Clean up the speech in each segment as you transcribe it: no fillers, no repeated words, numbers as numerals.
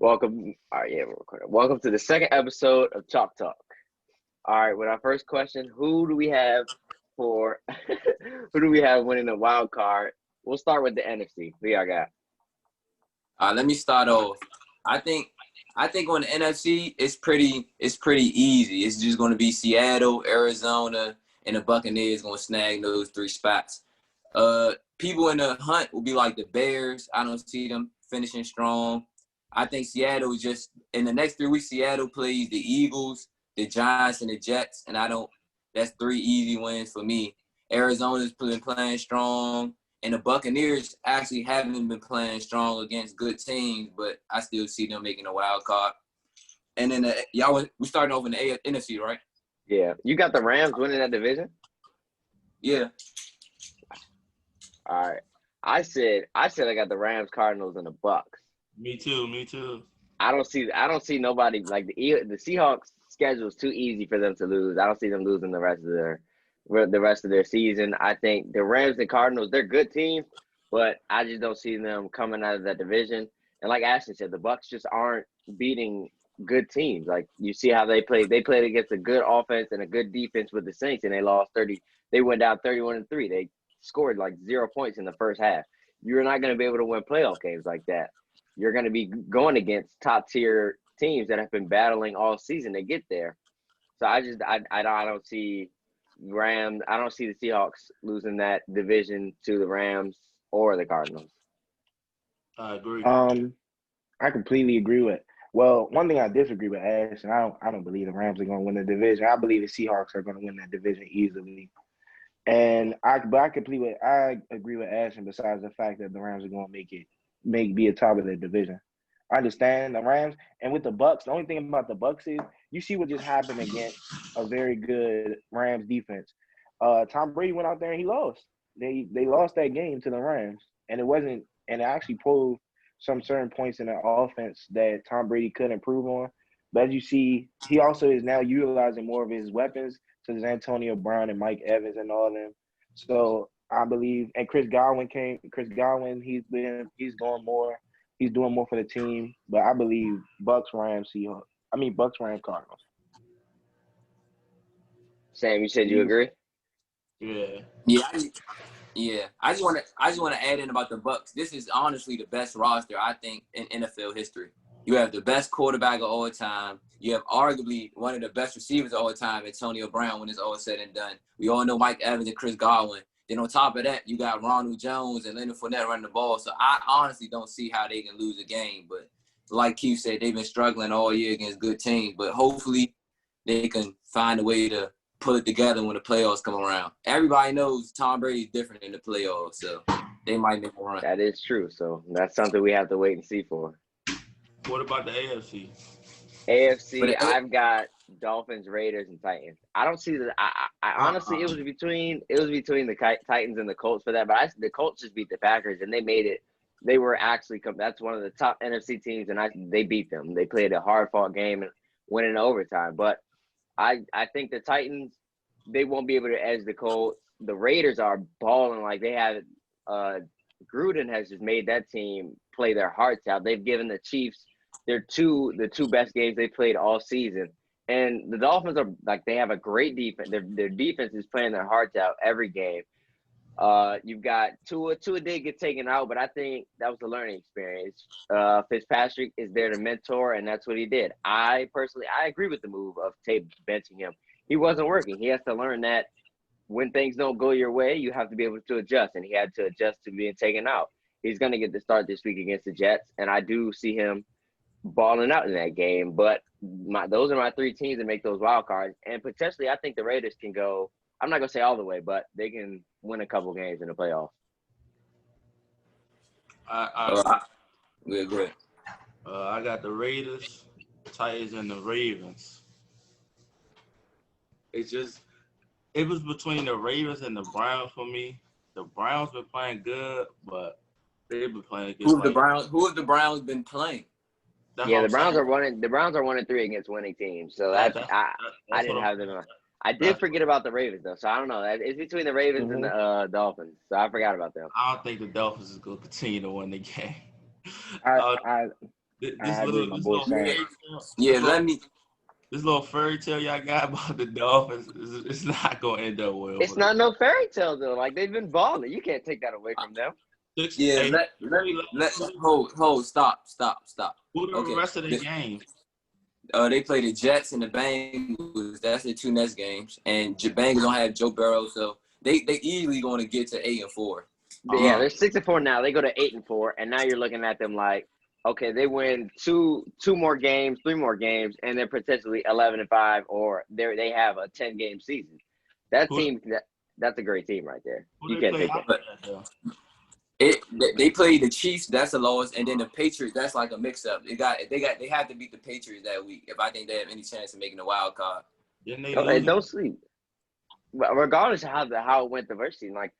Welcome. All right, yeah, we're recording. Welcome to the second episode of Chalk Talk. All right, with our first question, who do we have for who do we have winning the wild card? We'll start with the NFC. Who y'all got? Let me start off. I think on the NFC, it's pretty easy. It's just going to be Seattle, Arizona, and the Buccaneers going to snag those three spots. People in the hunt will be like the Bears. I don't see them finishing strong. I think Seattle is just in the next 3 weeks. Seattle plays the Eagles, the Giants, and the Jets, and that's 3 easy wins for me. Arizona's been playing strong. And the Buccaneers actually haven't been playing strong against good teams, but I still see them making a wild card. And then we starting over in the NFC, right? Yeah, you got the Rams winning that division. Yeah. All right, I said I got the Rams, Cardinals, and the Bucks. Me too. I don't see nobody like the Seahawks schedule is too easy for them to lose. I don't see them losing the rest of their season. I think the Rams and Cardinals, they're good teams, but I just don't see them coming out of that division. And like Ashton said, the Bucks just aren't beating good teams. Like you see how they played. They played against a good offense and a good defense with the Saints, and they lost 30. They went down 31-3. They scored like 0 points in the first half. You're not going to be able to win playoff games like that. You're going to be going against top tier teams that have been battling all season to get there. So I don't see Rams. I don't see the Seahawks losing that division to the Rams or the Cardinals. I agree. I completely agree with. Well, one thing I disagree with Ash, and I don't believe the Rams are going to win the division. I believe the Seahawks are going to win that division easily. And I agree with Ash, and besides the fact that the Rams are going to be a top of the division. I understand the Rams, and with the Bucks, the only thing about the Bucks is you see what just happened against a very good Rams defense. Tom Brady went out there and he lost. They lost that game to the Rams, and it actually proved some certain points in the offense that Tom Brady could improve on. But as you see, he also is now utilizing more of his weapons, such as Antonio Brown and Mike Evans and all of them. So I believe, and Chris Godwin, he's doing more for the team. But I believe Bucks, Rams, Cardinals. Sam, you said you agree? Yeah. I just want to add in about the Bucks. This is honestly the best roster I think in NFL history. You have the best quarterback of all time. You have arguably one of the best receivers of all time, Antonio Brown, when it's all said and done. We all know Mike Evans and Chris Godwin. Then on top of that, you got Ronald Jones and Leonard Fournette running the ball. So I honestly don't see how they can lose a game. But like Keith said, they've been struggling all year against good teams. But hopefully they can find a way to pull it together when the playoffs come around. Everybody knows Tom Brady's different in the playoffs, so they might make a run. That is true. So that's something we have to wait and see for. What about the AFC? I've got Dolphins, Raiders, and Titans. I don't see that. I honestly, it was between the Titans and the Colts for that. But the Colts just beat the Packers, and they made it. They were actually that's one of the top NFC teams, and they beat them. They played a hard-fought game and went in overtime. But I think the Titans, they won't be able to edge the Colts. The Raiders are balling like they have. Gruden has just made that team play their hearts out. They've given the Chiefs the two best games they played all season. And the Dolphins are like, they have a great defense. Their defense is playing their hearts out every game. You've got Tua did get taken out, but I think that was a learning experience. Fitzpatrick is there to mentor, and that's what he did. I agree with the move of benching him. He wasn't working. He has to learn that when things don't go your way, you have to be able to adjust, and he had to adjust to being taken out. He's going to get the start this week against the Jets, and I do see him balling out in that game. But those are my 3 teams that make those wild cards, and potentially I think the Raiders can go. I'm not going to say all the way, but they can win a couple games in the playoffs. We agree. I got the Raiders, Titans, and the Ravens. It was between the Ravens and the Browns for me. The Browns been playing good, but they've been playing good. Who have the Browns been playing? The Browns are 1-3 against winning teams. So I didn't have them. I did forget about the Ravens though, so I don't know. It's between the Ravens and the Dolphins, so I forgot about them. I don't think the Dolphins is going to continue to win the game. This I agree with my this boy little fairy Sam. tale, Yeah, let me. this little fairy tale y'all got about the Dolphins, it's not gonna end up well It's for them. not no fairy tale though. Like they've been balling. You can't take that away from them. Yeah, Hey, let hold, stop. who the Okay, rest of the game? they play the Jets and the Bengals. That's the two next games, and the Bengals don't have Joe Burrow, so they easily going to get to 8-4. Yeah, they're 6-4 now. They go to 8-4, and now you're looking at them like, okay, they win two more games, 3 more games, and they're potentially 11-5, or they have a 10-game season. That team, that's a great team right there. You can't take that. They play the Chiefs, that's a loss, and then the Patriots, that's like a mix-up. They have to beat the Patriots that week if I think they have any chance of making a wild card. Don't sleep. But regardless of how it went the first season, like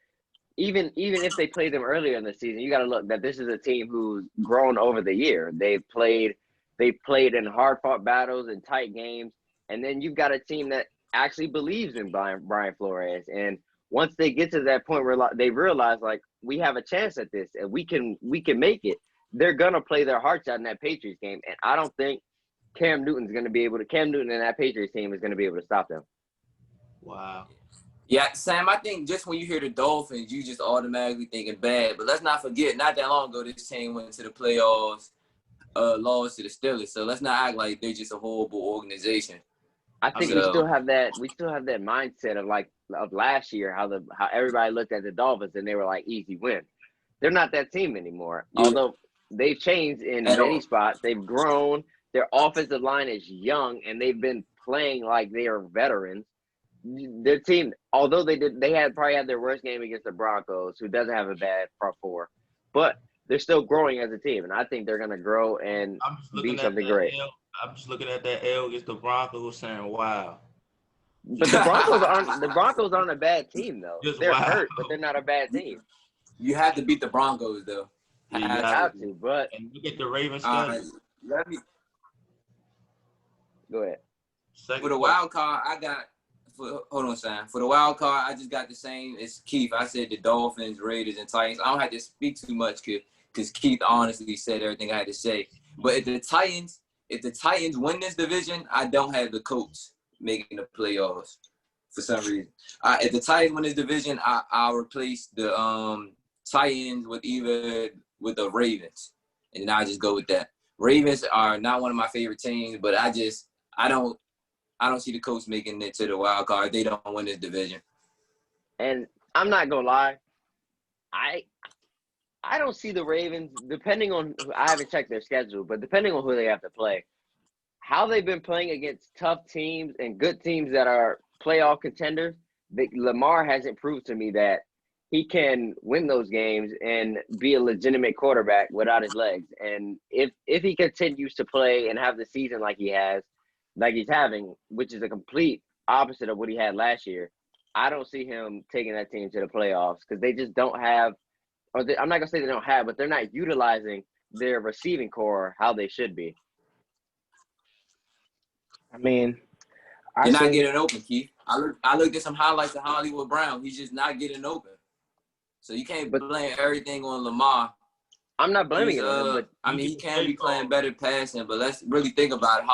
even if they played them earlier in the season, you got to look that this is a team who's grown over the year. They played in hard-fought battles and tight games, and then you've got a team that actually believes in Brian Flores. And once they get to that point where they realize like we have a chance at this and we can make it, they're gonna play their hearts out in that Patriots game. And I don't think Cam Newton and that Patriots team is gonna be able to stop them. Wow. Yeah, Sam, I think just when you hear the Dolphins, you just automatically thinking bad. But let's not forget, not that long ago, this team went to the playoffs, lost to the Steelers. So let's not act like they're just a horrible organization. I think we still have that mindset of last year, how everybody looked at the Dolphins and they were like easy win. They're not that team anymore. Yeah. Although they've changed in many spots, they've grown. Their offensive line is young and they've been playing like they are veterans. Their team, although they probably had their worst game against the Broncos, who doesn't have a bad front four, but they're still growing as a team, and I think they're gonna grow and be something great. I'm just looking at that L against the Broncos, saying, "Wow." But the Broncos aren't a bad team though. They're hurt, but they're not a bad team. You have to beat the Broncos though. You have to, but and look at the Ravens. Let me go ahead. For the wild card, hold on, Sam. For the wild card, I just got the same as Keith. I said the Dolphins, Raiders, and Titans. I don't have to speak too much because Keith honestly said everything I had to say. But if the Titans win this division, I don't have the Colts making the playoffs for some reason. If the Titans win this division, I'll replace the Titans with the Ravens, and then I'll just go with that. Ravens are not one of my favorite teams, but I don't see the Colts making it to the wild card if they don't win this division. And I'm not gonna lie, I don't see the Ravens, depending on – I haven't checked their schedule, but depending on who they have to play, how they've been playing against tough teams and good teams that are playoff contenders, Lamar hasn't proved to me that he can win those games and be a legitimate quarterback without his legs. And if he continues to play and have the season like he's having, which is a complete opposite of what he had last year, I don't see him taking that team to the playoffs because they just don't have – I'm not going to say they don't have, but they're not utilizing their receiving core how they should be. I mean, you're not getting open, Keith. I looked at some highlights of Hollywood Brown. He's just not getting open. So you can't blame everything on Lamar. I'm not blaming it on him, but I mean, he can be playing better passing, but let's really think about it.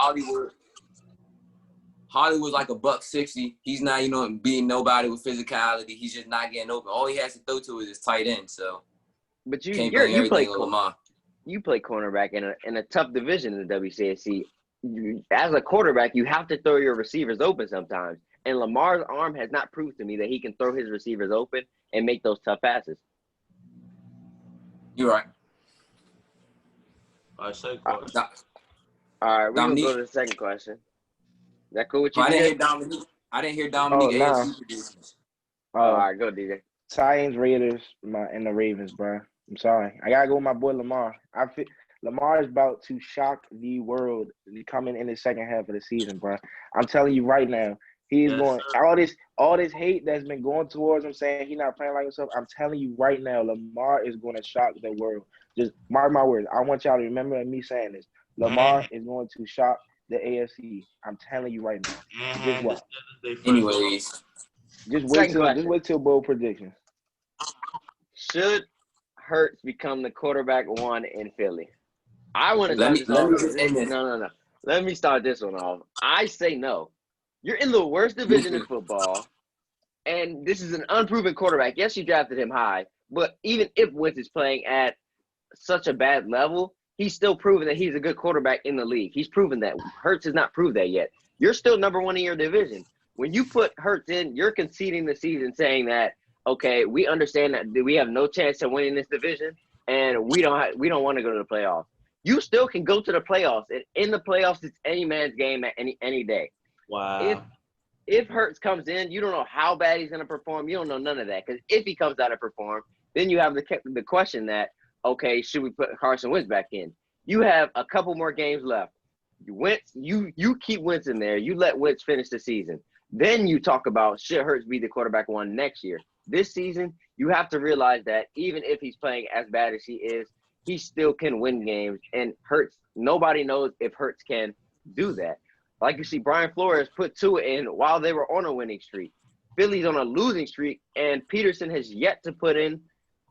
Hollywood's like $160. He's not, beating nobody with physicality. He's just not getting open. All he has to throw to is his tight end. So, but you play Lamar. You play cornerback in a tough division in the WCAC. As a quarterback, you have to throw your receivers open sometimes. And Lamar's arm has not proved to me that he can throw his receivers open and make those tough passes. You're right. All right, we're going to go to the second question. Is that cool with you? I didn't hear Dominique. All right, go DJ. Titans, Raiders, and the Ravens, bro. I'm sorry. I got to go with my boy Lamar. I feel Lamar is about to shock the world coming in the second half of the season, bro. I'm telling you right now, he's going all this hate that's been going towards him, saying he's not playing like himself. I'm telling you right now, Lamar is going to shock the world. Just mark my words. I want y'all to remember me saying this. Lamar is going to shock the AFC. I'm telling you right now. Just watch. Anyways, just wait till bold predictions. Should Hurts become the quarterback one in Philly? I want to Let start me this let off. me just end this. No. Let me start this one off. I say no. You're in the worst division in football, and this is an unproven quarterback. Yes, you drafted him high, but even if Wentz is playing at such a bad level, he's still proven that he's a good quarterback in the league. He's proven that. Hurts has not proved that yet. You're still number one in your division. When you put Hurts in, you're conceding the season saying that, okay, we understand that we have no chance of winning this division, and we don't want to go to the playoffs. You still can go to the playoffs. And in the playoffs, it's any man's game at any day. Wow. If Hurts comes in, you don't know how bad he's going to perform. You don't know none of that. Because if he comes out to perform, then you have the question that, okay, should we put Carson Wentz back in? You have a couple more games left. You keep Wentz in there. You let Wentz finish the season. Then you talk about should Hurts be the quarterback one next year. This season, you have to realize that even if he's playing as bad as he is, he still can win games. And Hurts, nobody knows if Hurts can do that. Like you see, Brian Flores put Tua in while they were on a winning streak. Philly's on a losing streak, and Peterson has yet to put in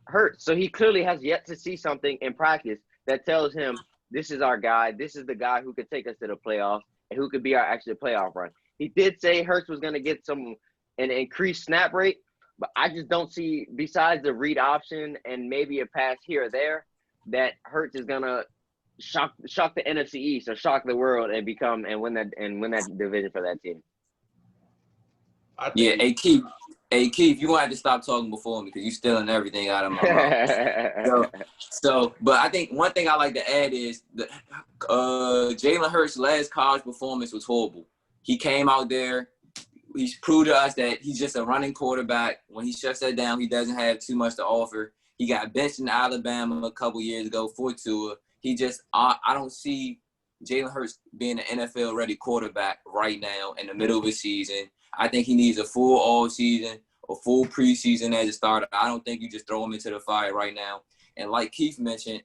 Hurts. So he clearly has yet to see something in practice that tells him this is our guy. This is the guy who could take us to the playoffs and who could be our actual playoff run. He did say Hurts was going to get an increased snap rate, but I just don't see, besides the read option and maybe a pass here or there, that Hurts is going to shock the NFC East or shock the world and win that division for that team. Yeah, hey Keith, you're gonna have to stop talking before me because you're stealing everything out of my mouth. But I think one thing I like to add is Jalen Hurts' last college performance was horrible. He came out there, he's proved to us that he's just a running quarterback. When he shuts that down, he doesn't have too much to offer. He got benched in Alabama a couple years ago for Tua. I don't see Jalen Hurts being an NFL-ready quarterback right now in the middle of the season. I think he needs a full all-season, a full preseason as a starter. I don't think you just throw him into the fire right now. And like Keith mentioned,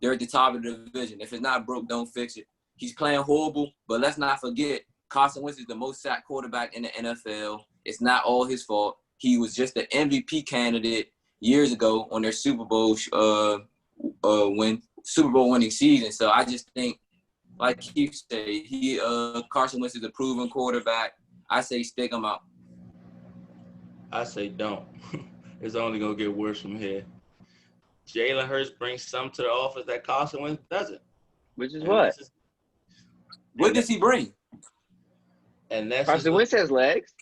they're at the top of the division. If it's not broke, don't fix it. He's playing horrible, but let's not forget, Carson Wentz is the most sacked quarterback in the NFL. It's not all his fault. He was just an MVP candidate years ago on their Super Bowl winning season. So I just think, like Keith said, Carson Wentz is a proven quarterback. I say stick him out. I say don't. It's only going to get worse from here. Jalen Hurts brings some to the office that Carson Wentz doesn't. Which is what? What does he bring? And that's Carson Wentz has legs.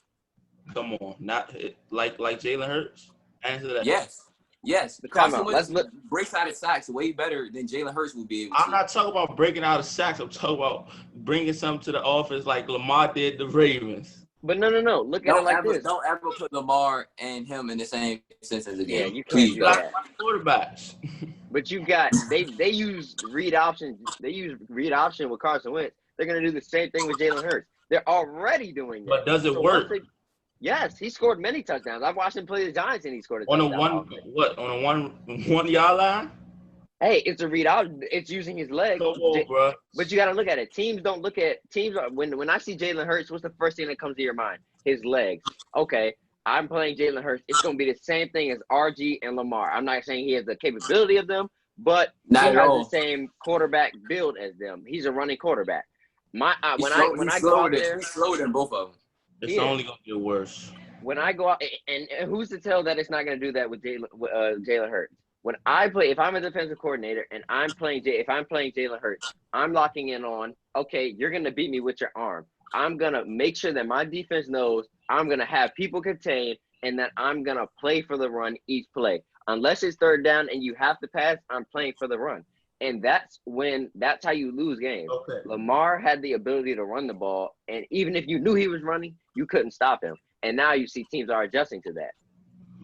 Come on. Not like Jalen Hurts. Answer that. Yes. Carson Wentz breaks out of sacks way better than Jalen Hurts will be able to. I'm not talking about breaking out of sacks. I'm talking about bringing something to the office like Lamar did the Ravens. But no. Look at it like this. Don't ever put Lamar and him in the same sentence again. Yeah, you can't do that. Quarterbacks. But you got they use read option. They use read option with Carson Wentz. They're gonna do the same thing with Jalen Hurts. They're already doing that. But does it work? Yes, he scored many touchdowns. I've watched him play the Giants, and he scored a touchdown. On a 1 yard line? Hey, it's a read out. It's using his legs. Come on, bro. But you got to look at it. Teams don't look at teams. When I see Jalen Hurts, what's the first thing that comes to your mind? His legs. Okay, I'm playing Jalen Hurts. It's going to be the same thing as RG and Lamar. I'm not saying he has the capability of them, but he has the same quarterback build as them. He's a running quarterback. When I go out there, he's slower than both of them. It's only going to get worse. When I go out, and who's to tell that it's not going to do that with Jalen Hurts? When I play, if I'm a defensive coordinator and if I'm playing Jalen Hurts, I'm locking in on, okay, you're going to beat me with your arm. I'm going to make sure that my defense knows I'm going to have people contained and that I'm going to play for the run each play. Unless it's third down and you have to pass, I'm playing for the run. And that's how you lose games. Okay. Lamar had the ability to run the ball, and even if you knew he was running, you couldn't stop him. And now you see teams are adjusting to that.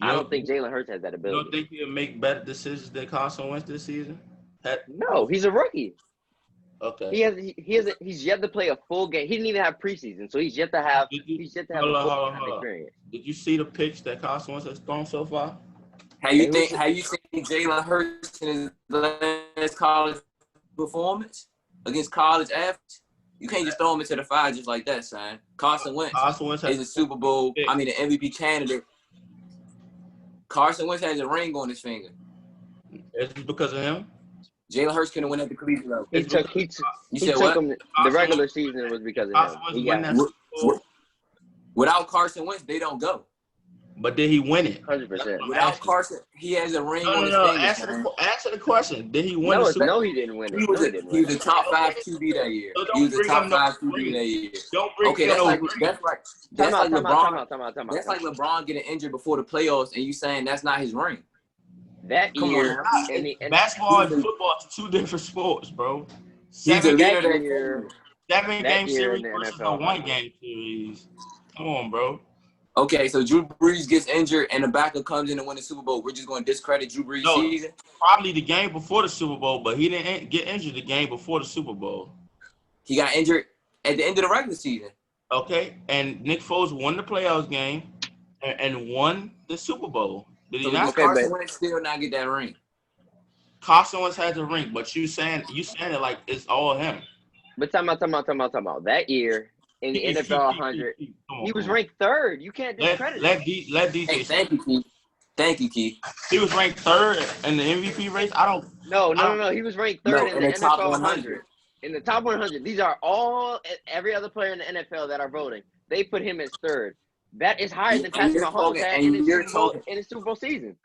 I don't think Jalen Hurts has that ability. You don't think he'll make better decisions than Carson Wentz this season? No, he's a rookie. Okay. He's yet to play a full game. He didn't even have preseason, so he's yet to have full experience. Did you see the pitch that Carson Wentz has thrown so far? Have you seen Jalen Hurts in his last college performance against college athletes? You can't just throw him into the fire just like that, son. Carson Wentz is a Super Bowl, an MVP candidate. Carson Wentz has a ring on his finger. Is it because of him? Jalen Hurts couldn't win at the collegiate level. He took him. The regular season was because of him. He got without Carson Wentz, they don't go. But did he win it? 100%. Without Carson, he has a ring on his fingers. Answer the question. Did he win the Super Bowl? No, he didn't win it. He was a top 5 QB that year. He was a top 5 QB that year. Don't bring okay, that's like LeBron. That's like LeBron getting injured before the playoffs, and you saying that's not his ring. That year, basketball and football is 2 different sports, bro. He's a leader that year. 7-game series versus a 1-game series. Come on, bro. Okay, so Drew Brees gets injured and the backup comes in and wins the Super Bowl. We're just going to discredit Drew Brees' season? Probably the game before the Super Bowl, but he didn't get injured the game before the Super Bowl. He got injured at the end of the regular season. Okay, and Nick Foles won the playoffs game and won the Super Bowl. Did he not? Okay, Carson Wentz still not get that ring. Carson Wentz has a ring, but you saying it like it's all him. But talking about that year in the NFL 100, he was ranked 3rd. You can't discredit him. Let DJ. Hey, thank you, Keith. Thank you, Keith. He was ranked 3rd in the MVP race. No. He was ranked 3rd in the NFL 100. In the top 100, these are every other player in the NFL that are voting. They put him as 3rd. That is higher than Patrick Mahomes had in his Super Bowl season.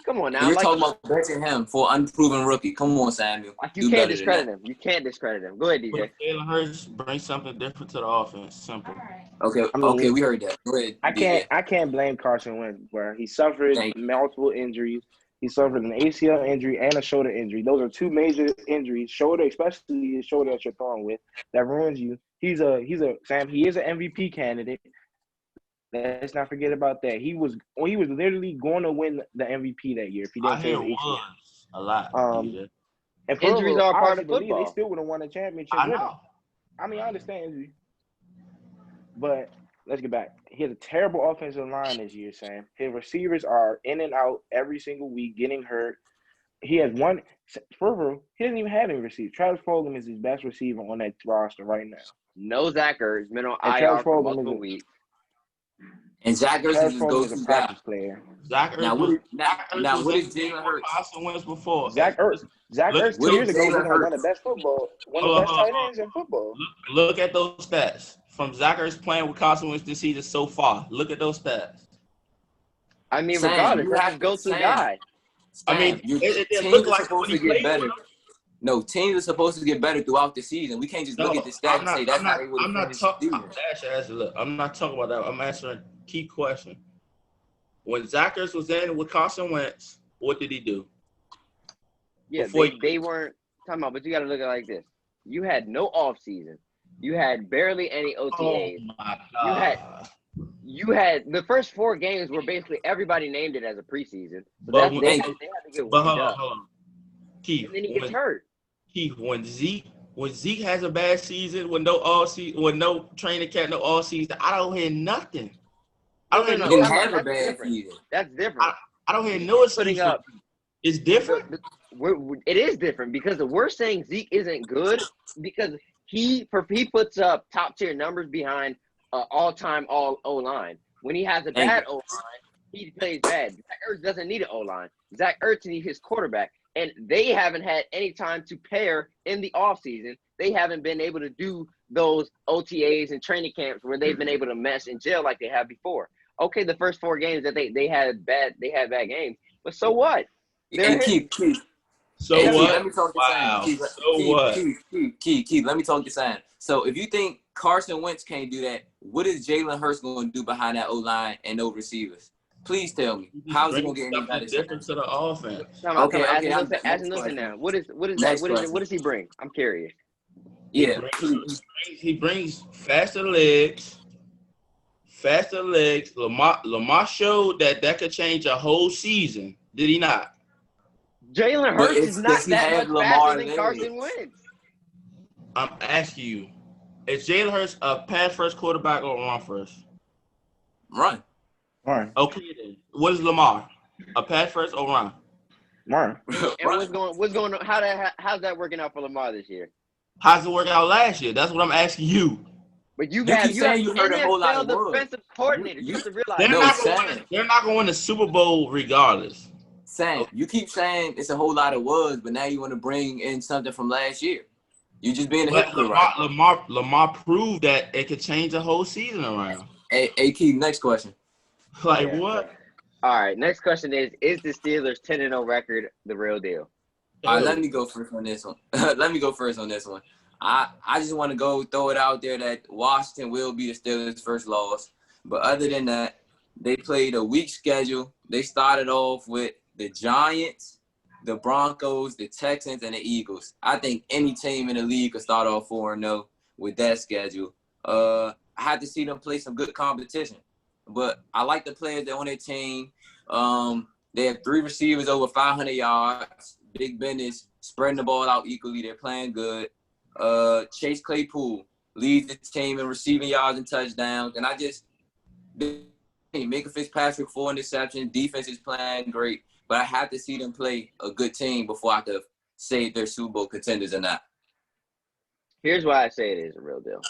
Come on now. You're talking about benching him for unproven rookie. Come on, Samuel. You can't discredit him. You can't discredit him. Go ahead, DJ. Jalen Hurts brings something different to the offense. Simple. Okay, we heard that. Go ahead. I can't blame Carson Wentz, where he suffered multiple injuries. He suffered an ACL injury and a shoulder injury. Those are 2 major injuries. Shoulder, especially the shoulder that you're throwing with, that ruins you. He is an MVP candidate. Let's not forget about that. He was literally going to win the MVP that year if he didn't take it. A lot. And injuries are part of football. They still would have won the championship. I know. I understand injury, but let's get back. He has a terrible offensive line this year, Sam. His receivers are in and out every single week, getting hurt. He has one. Further, he doesn't even have any receivers. Travis Fulgham is his best receiver on that roster right now. No Zach Ertz, been on IR for multiple weeks. And Zach Ertz is a go-to guy. Player. Zach Ertz. Now, what is Jalen Hurts? Carson Wentz before. Zach Ertz 2 years ago was one of the best tight ends in football. Look at those stats from Zach Ertz playing with Carson Wentz this season so far. Look at those stats. I mean, regardless, that's his go-to guy. I mean, it looked like supposed to get better. No, teams are supposed to get better throughout the season. We can't just look at the stats and say that's how they would have finished the season. I'm not talking about that. I'm answering a key question. When Zach Ertz was in with Carson Wentz, what did he do? Yeah, they weren't talking about, but you got to look at it like this. You had no offseason. You had barely any OTAs. Oh my God. You had the first 4 games where basically everybody named it as a preseason. So But they had to get hold on. Keith, and then he gets hurt. Keith, when Zeke has a bad season, with no training camp, no all season, I don't hear nothing. I don't hear have a bad season. That's different. I don't hear no excuse. It's different. It is different because we're saying Zeke isn't good because he puts up top tier numbers behind all-time all O-line. When he has a bad O-line, he plays bad. Zach Ertz doesn't need an O-line. Zach Ertz needs his quarterback. And they haven't had any time to pair in the offseason. They haven't been able to do those OTAs and training camps where they've been able to mesh and gel like they have before. Okay, the first 4 games that they had bad games. But so what? Keith. So what? Let me talk to Sam. Keith, let me talk to Sam. So if you think Carson Wentz can't do that, what is Jalen Hurts going to do behind that O-line and no receivers? Please tell me. How is he going to get any better? Different to the offense. Okay. Ask him now. What is that? What does he bring? I'm curious. Yeah. He brings faster legs. Lamar showed that could change a whole season. Did he not? Jalen Hurts is not that much faster than Carson Wentz. I'm asking you, is Jalen Hurts a pass first quarterback or run first? Run. Run. Okay then. What is Lamar? A pass first or run? Run. And what's going on? How's that working out for Lamar this year? How's it work out last year? That's what I'm asking you. But you have heard a whole lot of defensive coordinator. You have to realize they're not going to win the Super Bowl regardless. Sam, you keep saying it's a whole lot of was, but now you want to bring in something from last year. You just being a hypocrite right now. Lamar proved that it could change the whole season around. Hey, Keith, next question. Like what? All right, next question is the Steelers 10-0 record the real deal? All right, let me go first on this one. I just want to go throw it out there that Washington will be the Steelers' first loss. But other than that, they played a weak schedule. They started off with the Giants, the Broncos, the Texans, and the Eagles. I think any team in the league could start off 4-0 with that schedule. I had to see them play some good competition. But I like the players that on their team. They have 3 receivers over 500 yards. Big Ben is spreading the ball out equally. They're playing good. Chase Claypool leads the team in receiving yards and touchdowns. And I just Micah Fitzpatrick 4 interceptions. Defense is playing great. But I have to see them play a good team before I could say if they're Super Bowl contenders or not. Here's why I say it is a real deal.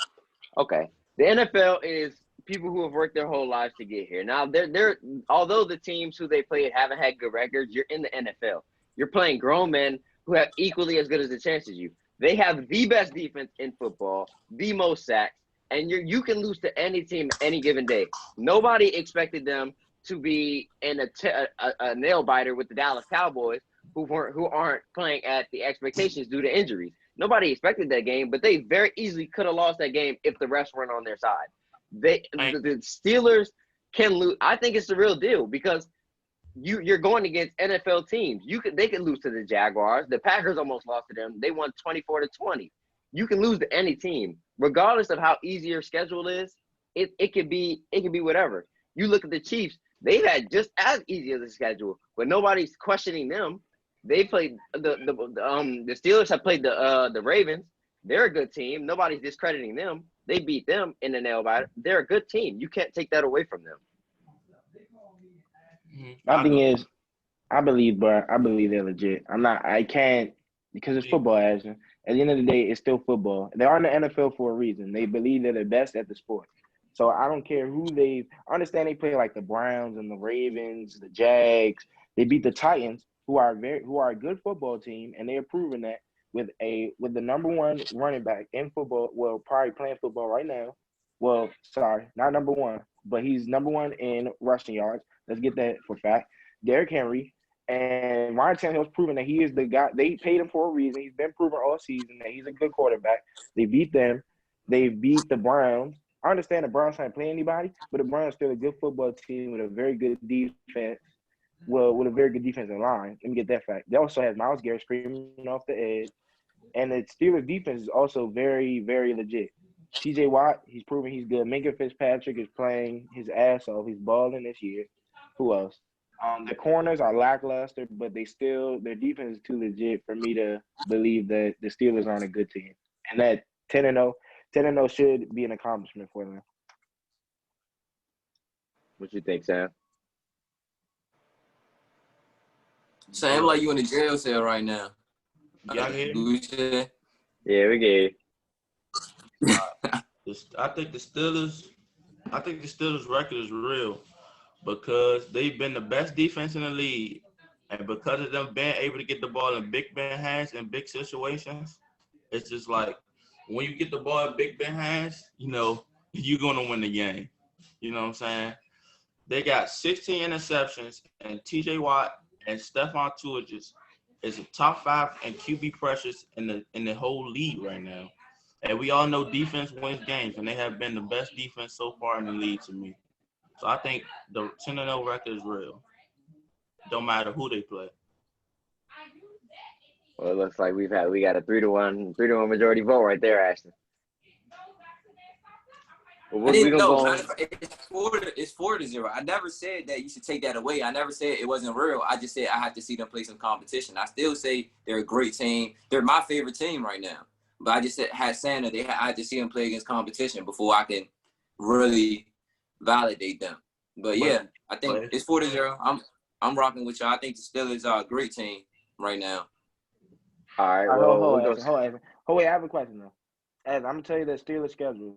Okay. The NFL is people who have worked their whole lives to get here. Now, they're although the teams who they played haven't had good records, you're in the NFL. You're playing grown men who have equally as good as the chance as you. They have the best defense in football, the most sacks, and you can lose to any team any given day. Nobody expected them to be in a nail biter with the Dallas Cowboys, who aren't playing at the expectations due to injuries. Nobody expected that game, but they very easily could have lost that game if the refs weren't on their side. The Steelers can lose. I think it's the real deal because you're going against NFL teams. They can lose to the Jaguars. The Packers almost lost to them. They won 24-20. You can lose to any team, regardless of how easy your schedule is. It could be whatever. You look at the Chiefs. They've had just as easy as a schedule, but nobody's questioning them. They played the Steelers have played the Ravens. They're a good team. Nobody's discrediting them. They beat them in the nail biter. They're a good team. You can't take that away from them. My thing is, I believe they're legit. I can't because it's football action. At the end of the day, it's still football. They are in the NFL for a reason. They believe they're the best at the sport. So I don't care who I understand they play like the Browns and the Ravens, the Jags. They beat the Titans, who are a good football team, and they're proving that with the number one running back in football. Well, probably playing football right now. Well, sorry, not number one, but he's number one in rushing yards. Let's get that for fact. Derrick Henry and Ryan Tannehill's proven that he is the guy. They paid him for a reason. He's been proven all season that he's a good quarterback. They beat them. They beat the Browns. I understand the Browns can't play anybody, but the Browns still a good football team with a very good defense. Well, with a very good defensive line. Let me get that fact. They also have Myles Garrett screaming off the edge. And the Steelers defense is also very, very legit. TJ Watt, he's proven he's good. Minka Fitzpatrick is playing his ass off. He's balling this year. Who else? The corners are lackluster, but their defense is too legit for me to believe that the Steelers aren't a good team. And that 10-0 should be an accomplishment for them. What you think, Sam? Sam, like you in the jail cell right now. Y'all hear me? Yeah, we get it. I think the Steelers record is real because they've been the best defense in the league. And because of them being able to get the ball in Big Ben hands in big situations, it's just like when you get the ball in Big Ben hands, you're going to win the game. You know what I'm saying? They got 16 interceptions, and TJ Watt and Stephon Tuitt is a top 5 in QB pressures in the whole league right now. And we all know defense wins games, and they have been the best defense so far in the league to me. So I think the 10-0 record is real. Don't matter who they play. Well, it looks like we got a 3-1 majority vote right there, Ashton. I didn't know. It's 4-0. I never said that you should take that away. I never said it wasn't real. I just said I have to see them play some competition. I still say they're a great team. They're my favorite team right now. But I just said I had to see them play against competition before I can really validate them. But yeah, I think it's 4-0. I'm rocking with y'all. I think the Steelers are a great team right now. All right. Hold on. I have a question though. As I'm gonna tell you the Steelers schedule.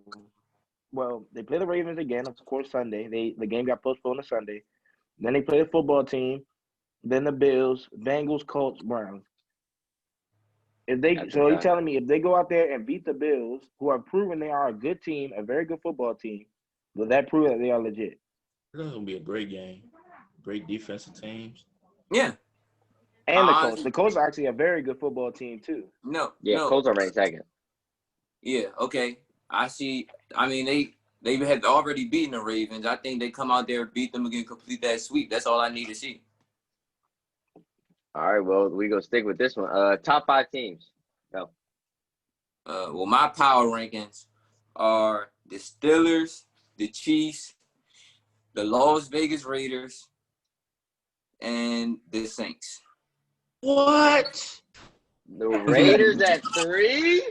Well, they play the Ravens again, of course, Sunday. The game got postponed to Sunday. Then they play the football team then the Bills, Bengals, Colts, Browns. That's a So you done. telling me if they go out there and beat the Bills, who are proven they are a good team, a very good football team, will that prove that they are legit? It's gonna be a great game. Great defensive teams. Yeah. And the Colts are actually a very good football team too. No. Yeah, Colts are ranked second. Yeah. Okay. I see. I mean, they had already beaten the Ravens. I think they come out there, beat them again, complete that sweep. That's all I need to see. All right, well, we gonna stick with this one. Top 5 teams. Go. Well, my power rankings are the Steelers, the Chiefs, the Las Vegas Raiders, and the Saints. What? The Raiders at 3?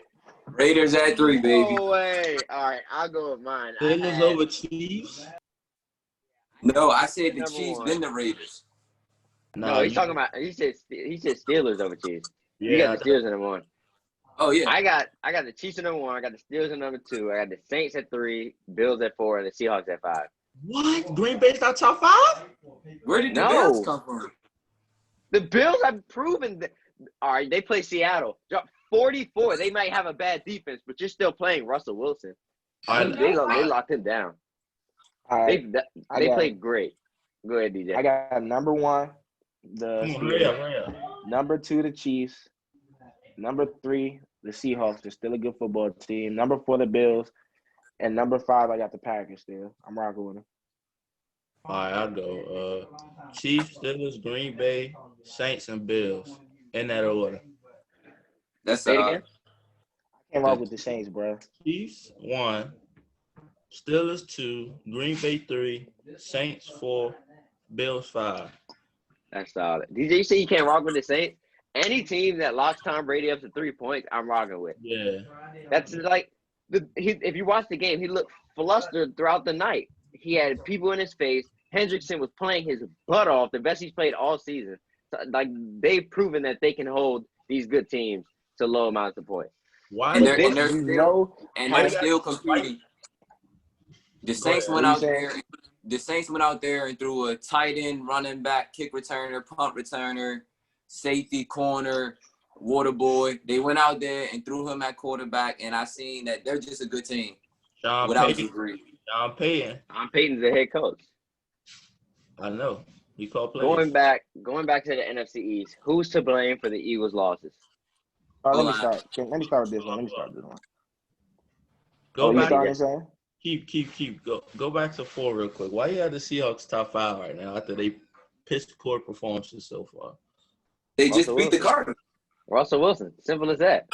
Raiders at 3, baby. No way. All right, I'll go with mine. Steelers over Chiefs? No, I said the Number Chiefs, 1. then the Raiders. No, he's talking about. He said Steelers over Chiefs. Yeah, You got the Steelers in number 1. Oh yeah. I got the Chiefs at number 1. I got the Steelers at number 2. I got the Saints at 3, Bills at 4, and the Seahawks at 5. What? Green Bay's not top 5? Where did the No. Bills come from? The Bills have proven that. All right, they play Seattle. Drop 44. They might have a bad defense, but you're still playing Russell Wilson. They locked him down. All right. They played great. Go ahead, DJ. I got number 1, the Steelers. Number 2, the Chiefs. Number 3, the Seahawks. They're still a good football team. Number 4, the Bills. And number 5, I got the Packers still. I'm rocking with them. All right, I'll go. Chiefs, Steelers, Green Bay, Saints, and Bills. In that order. That's Say it again. I can't rock with the Saints, bro. Chiefs 1, Steelers 2, Green Bay 3, Saints 4, Bills 5. That's solid. DJ, you say you can't rock with the Saints? Any team that locks Tom Brady up to 3 points, I'm rocking with. Yeah. That's like if you watch the game, he looked flustered throughout the night. He had people in his face. Hendrickson was playing his butt off, the best he's played all season. So, like, they've proven that they can hold these good teams to low amounts of points. Why? And they're still competing. The Saints went out there. The Saints went out there and threw a tight end, running back, kick returner, punt returner, safety, corner, water boy. They went out there and threw him at quarterback, and I seen that they're just a good team. Sean Payton. Sean Payton's the head coach. I know. He called plays. Going back to the NFC East, who's to blame for the Eagles' losses? Let me start with this one. Go back. Saying? Keep. Go back to 4 real quick. Why you have the Seahawks top 5 right now after they piss poor performances so far? They just beat the Cardinals. Russell Wilson. Simple as that.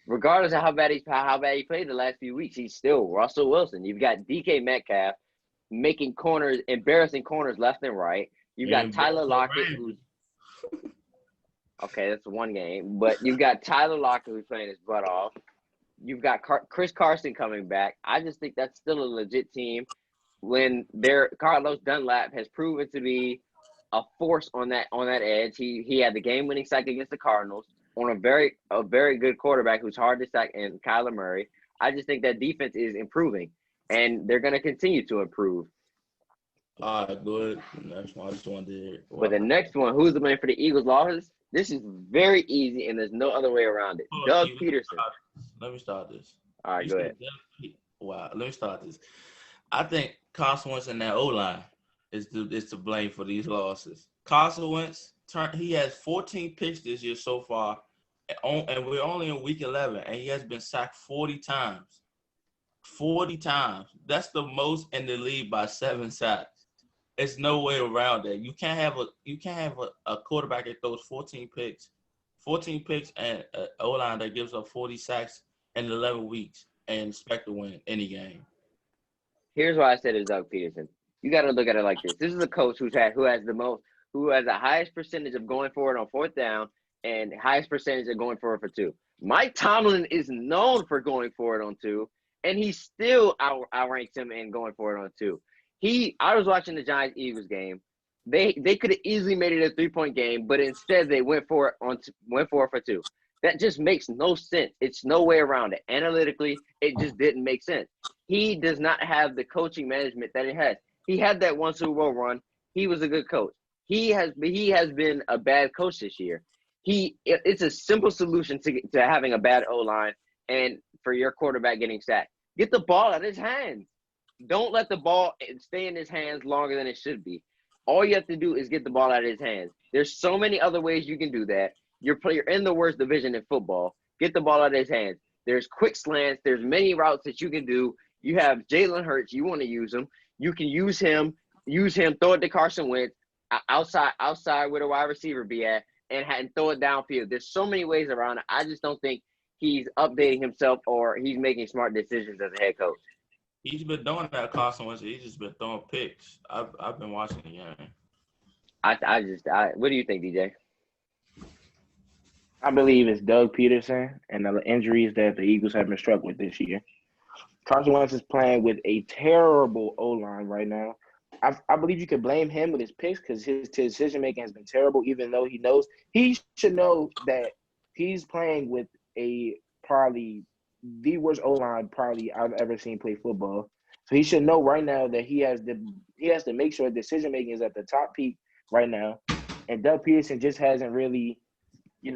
Regardless of how bad he played the last few weeks, he's still Russell Wilson. You've got DK Metcalf making embarrassing corners left and right. You've got Tyler Lockett, who's okay, that's one game. But you've got Tyler Lockett who's playing his butt off. You've got Chris Carson coming back. I just think that's still a legit team. When Carlos Dunlap has proven to be a force on that edge. He had the game-winning sack against the Cardinals on a very good quarterback who's hard to sack, and Kyler Murray. I just think that defense is improving, and they're going to continue to improve. All right, good. Next one, I just wanted to hear. But the next one, who's the man for the Eagles' losses? This is very easy, and there's no other way around it. Doug Peterson. Let me start this. All right, go ahead. Wow, let me start this. I think Carson Wentz and that O-line is to blame for these losses. Carson Wentz, he has 14 picks this year so far, and we're only in week 11, and he has been sacked 40 times. 40 times. That's the most in the league by 7 sacks. There's no way around that. You can't have a quarterback that throws 14 picks and an O-line that gives up 40 sacks in 11 weeks and expect to win any game. Here's why I said it's Doug Peterson. You got to look at it like this. This is a coach who has the highest percentage of going for it on 4th down and highest percentage of going for it for 2. Mike Tomlin is known for going for it on 2, and he still outranks him in going for it on 2. I was watching the Giants-Eagles game. They could have easily made it a 3-point game, but instead they went for it for 2. That just makes no sense. It's no way around it. Analytically, it just didn't make sense. He does not have the coaching management that he has. He had that one Super Bowl run. He was a good coach. he has been a bad coach this year. It's a simple solution to having a bad O-line and for your quarterback getting sacked. Get the ball out of his hands. Don't let the ball stay in his hands longer than it should be. All you have to do is get the ball out of his hands. There's so many other ways you can do that. You're in the worst division in football. Get the ball out of his hands. There's quick slants. There's many routes that you can do. You have Jalen Hurts. You want to use him. You can use him, throw it to Carson Wentz, outside where the wide receiver be at, and throw it downfield. There's so many ways around it. I just don't think he's updating himself or he's making smart decisions as a head coach. He's been doing that, Carson Wentz. He's just been throwing picks. I've been watching the game. What do you think, DJ? I believe it's Doug Peterson and the injuries that the Eagles have been struck with this year. Carson Wentz is playing with a terrible O-line right now. I believe you could blame him with his picks because his decision-making has been terrible, even though he should know that he's playing with probably the worst O-line probably I've ever seen play football. So he should know right now that he has to make sure decision-making is at the top peak right now. And Doug Peterson just hasn't really, he's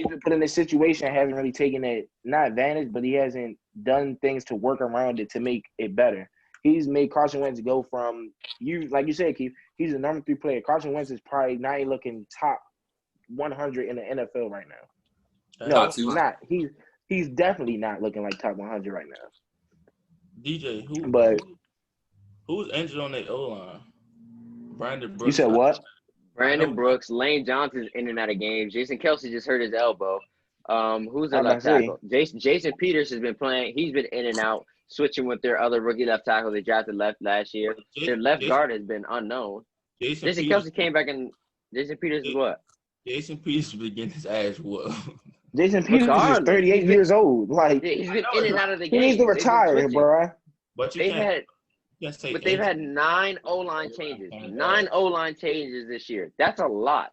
been put in this situation, hasn't really taken it, not advantage, but he hasn't done things to work around it to make it better. He's made Carson Wentz go from, like you said, Keith, he's the number 3 player. Carson Wentz is probably not even looking top 100 in the NFL right now. No, he's not. He's definitely not looking like top 100 right now. DJ, who's injured on their O-line? Brandon Brooks. You said what? Brandon Brooks, Lane Johnson's in and out of games. Jason Kelce just hurt his elbow. Who's their left tackle? Jason Peters has been playing. He's been in and out, switching with their other rookie left tackle they drafted last year. Their left guard has been unknown. Jason Kelce came back and Jason Peters is what? Jason Peters has been getting his ass whooped. Jason Peters is 38 years old. Like, he's been in and out of the game. He needs to retire, bro. But they've had 9 O-line changes. 9 O-line changes this year. That's a lot.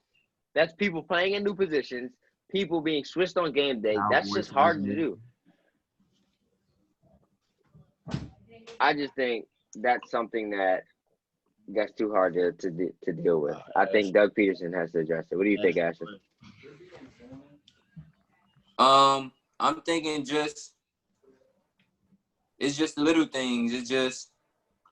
That's people playing in new positions, people being switched on game day. That's just hard to do. I just think that's something that's too hard to deal with. I think Doug Peterson has to address it. What do you think, Ashley? I'm thinking it's just little things. It's just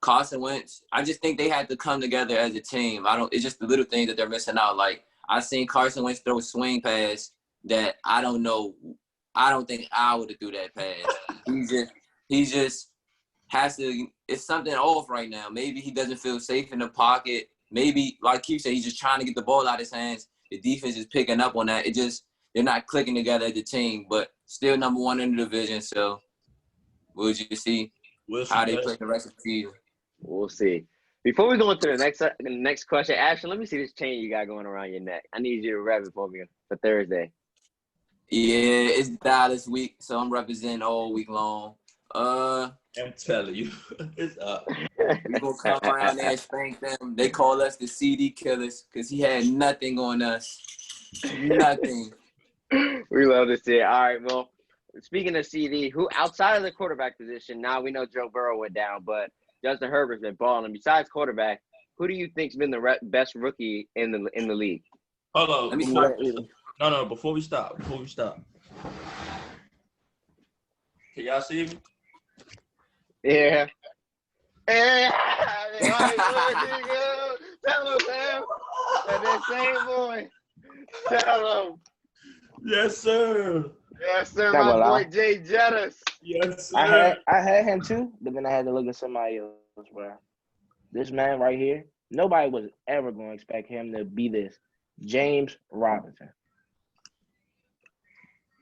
Carson Wentz. I just think they had to come together as a team. It's just the little things that they're missing out. Like, I seen Carson Wentz throw a swing pass that I don't know. I don't think I would have threw that pass. He just has to. It's something off right now. Maybe he doesn't feel safe in the pocket. Maybe, like you said, he's just trying to get the ball out of his hands. The defense is picking up on that. They're not clicking together as a team, but still number 1 in the division. So we'll just see how they play the rest of the season. We'll see. Before we go into the next question, Ashton, let me see this chain you got going around your neck. I need you to wrap it for me for Thursday. Yeah, it's Dallas week, so I'm representing all week long. I'm telling you, it's up. We gonna come around there and spank them. They call us the CD killers because he had nothing on us. Nothing. We love to see it. All right, well, speaking of CD, who outside of the quarterback position, now we know Joe Burrow went down, but Justin Herbert's been balling. Besides quarterback, who do you think's been the best rookie in the league? Hold on. Let me start. No, before we stop. Can y'all see me? Yeah. Hey, tell him, Sam. That same boy. Tell him. Yes, sir. Yes, sir. My boy Jay Jettis. Yes, sir. I had him too, but then I had to look at somebody else, bro. This man right here, nobody was ever going to expect him to be this. James Robinson.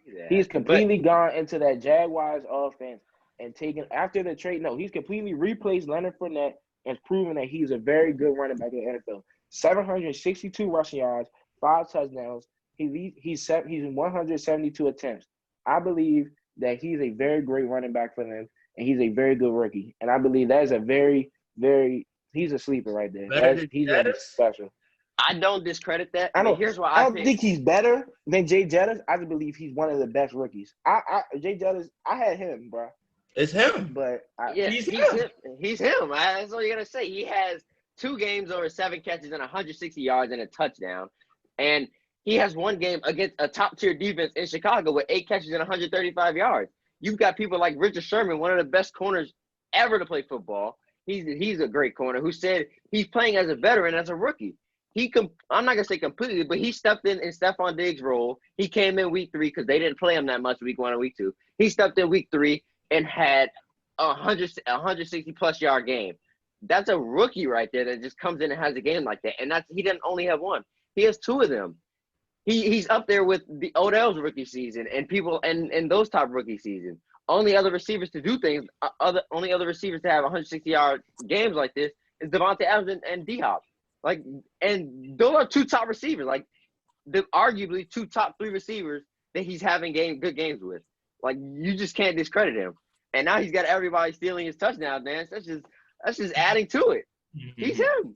Yeah, he's completely gone into that Jaguars offense and taken after the trade. No, he's completely replaced Leonard Fournette and proven that he's a very good running back in the NFL. 762 rushing yards, 5 touchdowns. He's 172 attempts. I believe that he's a very great running back for them, and he's a very good rookie. And I believe that is a very, very – he's a sleeper right there. He's special. I don't discredit that. Here's why I don't think he's better than Jay Jettis. I just believe he's one of the best rookies. Jay Jettis, I had him, bro. It's him. But he's him. That's all you gotta say. He has 2 games over 7 catches and 160 yards and a touchdown. And he has 1 game against a top-tier defense in Chicago with 8 catches and 135 yards. You've got people like Richard Sherman, one of the best corners ever to play football. He's a great corner who said he's playing as a veteran, as a rookie. I'm not going to say completely, but he stepped in Stephon Diggs' role. He came in week 3 because they didn't play him that much week 1 and week 2. He stepped in week 3 and had a 160-plus yard game. That's a rookie right there that just comes in and has a game like that. And he didn't only have 1. He has 2 of them. He's up there with the Odell's rookie season and people and those top rookie seasons. Only other receivers to do things, only other receivers to have 160-yard games like this is Devontae Adams and D-Hop. Like, and those are 2 top receivers. Like, arguably 2 top 3 receivers that he's having good games with. Like, you just can't discredit him. And now he's got everybody stealing his touchdowns, man. That's just adding to it. He's him.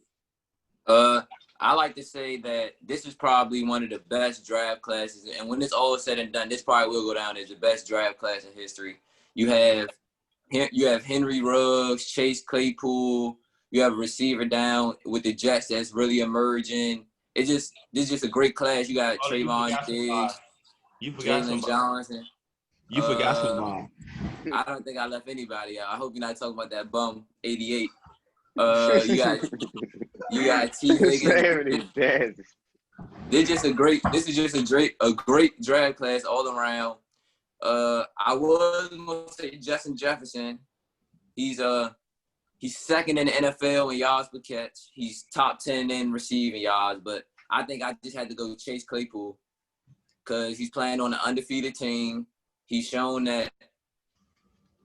I like to say that this is probably one of the best draft classes, and when it's all said and done, this probably will go down as the best draft class in history. You have Henry Ruggs, Chase Claypool. You have a receiver down with the Jets that's really emerging. This is just a great class. You got Trayvon Diggs, Jalen Johnson. You forgot somebody. I don't think I left anybody out. I hope you're not talking about that bum 88. You got T. Higgins. This is just a great draft class all around. I was gonna say Justin Jefferson. He's second in the NFL in yards per catch. He's top 10 in receiving yards, but I think I just had to go Chase Claypool because he's playing on an undefeated team. He's shown that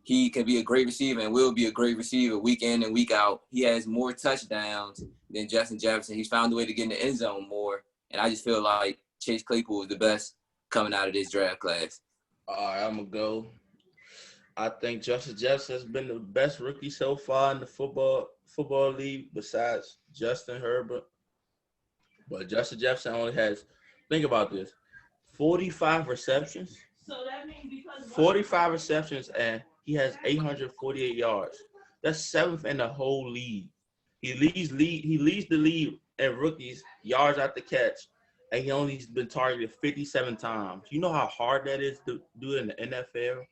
he can be a great receiver and will be a great receiver week in and week out. He has more touchdowns than Justin Jefferson. He's found a way to get in the end zone more. And I just feel like Chase Claypool is the best coming out of this draft class. All right, I'm going to go. I think Justin Jefferson has been the best rookie so far in the football league besides Justin Herbert. But Justin Jefferson only has, think about this, 45 receptions. So that means because 45 receptions and he has 848 yards. That's 7th in the whole league. He leads the league in rookies yards after catch, and he only's been targeted 57 times. You know how hard that is to do in the NFL.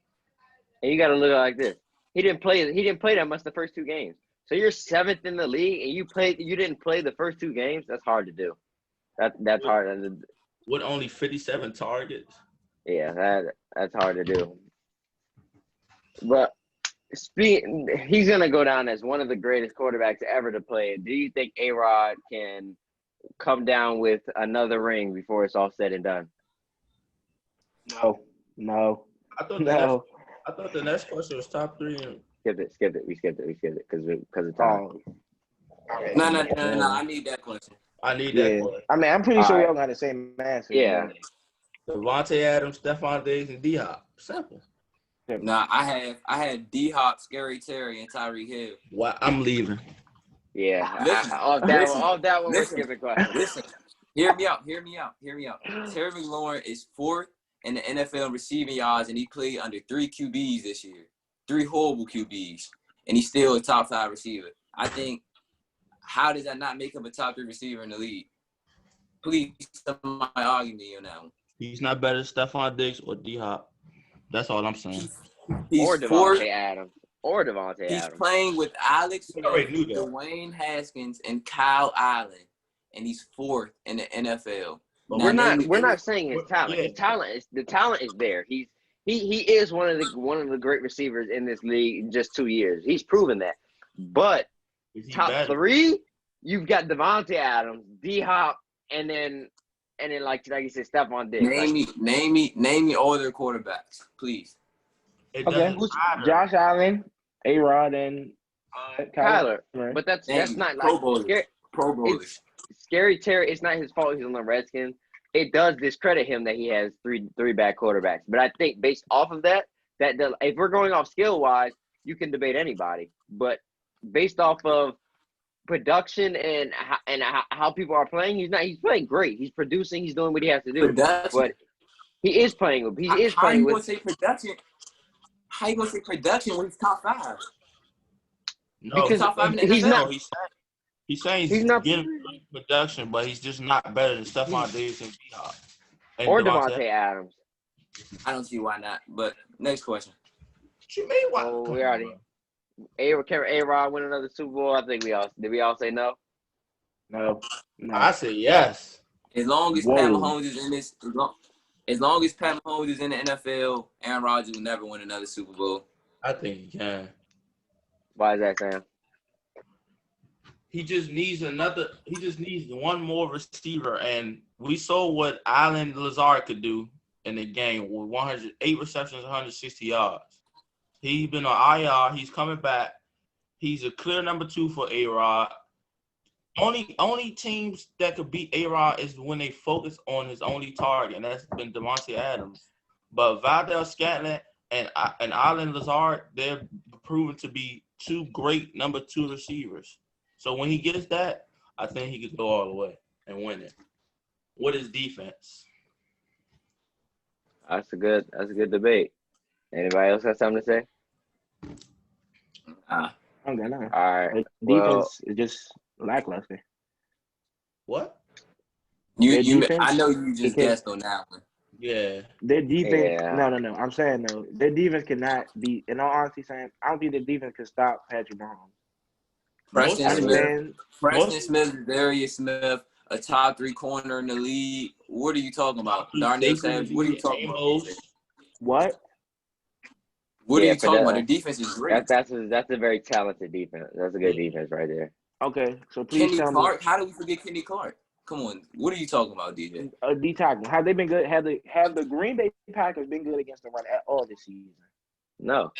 And you got to look at it like this: he didn't play that much the first 2 games. So you're 7th in the league, and you didn't play the first 2 games. That's hard to do. That's hard. With only 57 targets. Yeah, that's hard to do. But he's going to go down as one of the greatest quarterbacks ever to play. Do you think A-Rod can come down with another ring before it's all said and done? No. I thought the next question was top 3. Skip it. We skipped it because of time. No. I need that question. I need that question. I mean, I'm pretty sure y'all got the same answer. Yeah. Devontae Adams, Stephon Diggs, and D-Hop. Simple. Nah, I had D-Hop, Scary Terry, and Tyreek Hill. Well, I'm leaving. Yeah. Off that one, we're skipping questions. Listen, hear me out. Terry McLaurin is 4th in the NFL in receiving yards, and he played under 3 QBs this year. 3 horrible QBs, and he's still a top 5 receiver. I think, how does that not make him a top 3 receiver in the league? Please, somebody argue me on that one. He's not better than Stephon Diggs or D-Hop. That's all I'm saying. Or Devontae Adams. He's playing with Alex Smith, Dwayne Haskins, and Kyle Allen, and he's 4th in the NFL. But we're not saying his talent. Yeah. The talent is there. He is one of the great receivers in this league in just 2 years. He's proven that. But top 3, you've got Devontae Adams, D-Hop, and then like you said, Stephon Diggs. Name me all their quarterbacks, please. Okay. Josh Allen, A-Rod, and Kyler. But that's not like Pro Bowlers. Scary Terry. It's not his fault he's on the Redskins. It does discredit him that he has three bad quarterbacks. But I think based off of that if we're going off skill wise, you can debate anybody. But based off of production and how people are playing, he's playing great. He's producing. He's doing what he has to do. Production. But he is playing with. How you gonna say production? How you gonna say production when he's top 5? No, because top 5 in the he's NFL. not. He's saying He's not getting production, but he's just not better than Stephon Diggs and D-Hop. or Devontae Adams. I don't see why not. But next question. What you mean? Why? Oh, we already. Can A-Rod win another Super Bowl? I think did we all say no? No. I say yes. As long as Whoa. Pat Mahomes is in this, as long as Pat Mahomes is in the NFL, Aaron Rodgers will never win another Super Bowl. I think he can. Why is that, Sam? He just needs one more receiver, and we saw what Allen Lazard could do in the game with 108 receptions, 160 yards. He's been on IR. He's coming back. He's a clear number 2 for A-Rod. Only teams that could beat A-Rod is when they focus on his only target, and that's been Devontae Adams. But Valdez Scantling and Allen Lazard, they're proven to be 2 great number 2 receivers. So when he gets that, I think he could go all the way and win it. What is defense? That's a good debate. Anybody else got something to say? I'm gonna. All right. Defense is just lackluster. What? I know you just guessed on that one. Yeah. Their defense. Yeah. No. I'm saying no. Their defense cannot be. In all honesty, saying I don't think their defense can stop Patrick Mahomes. Preston Smith, Darius Smith, a top 3 corner in the league. What are you talking about? Darnell Savage. What are you talking about? What? What are you talking about? The defense is great. That's a very talented defense. That's a good defense right there. Okay, so please Kenny tell Clark. me. How do we forget Kenny Clark? Come on. What are you talking about, DJ? D-tackle. Have they been good? Have the Green Bay Packers been good against the run at all this season? No.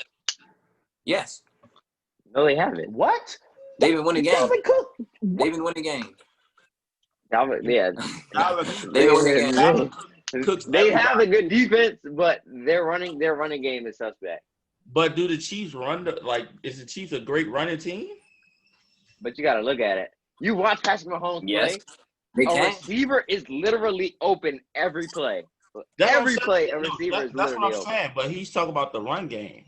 Yes. No, they haven't. What? They've been winning games. Dalvin Cook. They've been winning games. Yeah. They have a good defense, but their running game is suspect. But do the Chiefs is the Chiefs a great running team? But you got to look at it. You watch Patrick Mahomes play. They A can. receiver is literally open every play. That's every play, a receiver is that's literally what I'm open. saying. But he's talking about the run game.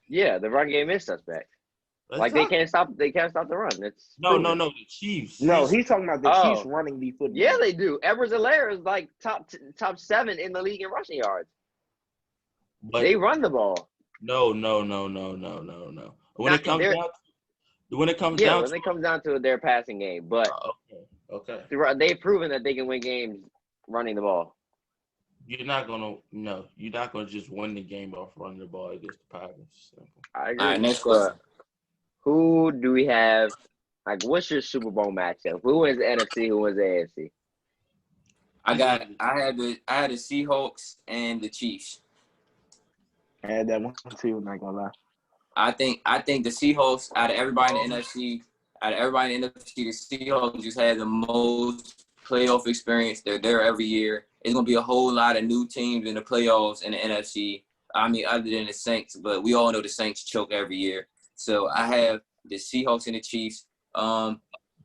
Yeah, the run game is suspect. They can't stop the run. It's no, the Chiefs. No, he's talking about the Chiefs running the football. Yeah, they do. Edwards-Helaire is like top 7 in the league in rushing yards. But they run the ball. No. When it comes down to their passing game, but okay. They've proven that they can win games running the ball. You're not gonna just win the game off running the ball against the Packers. I agree. All right, next question. Who do we have? Like, what's your Super Bowl matchup? Who wins the NFC? Who wins the AFC? I had the Seahawks and the Chiefs. I had that one too. I'm not gonna lie. I think the Seahawks out of everybody in the NFC, the Seahawks just had the most playoff experience. They're there every year. It's gonna be a whole lot of new teams in the playoffs in the NFC. I mean, other than the Saints, but we all know the Saints choke every year. So I have the Seahawks and the Chiefs. I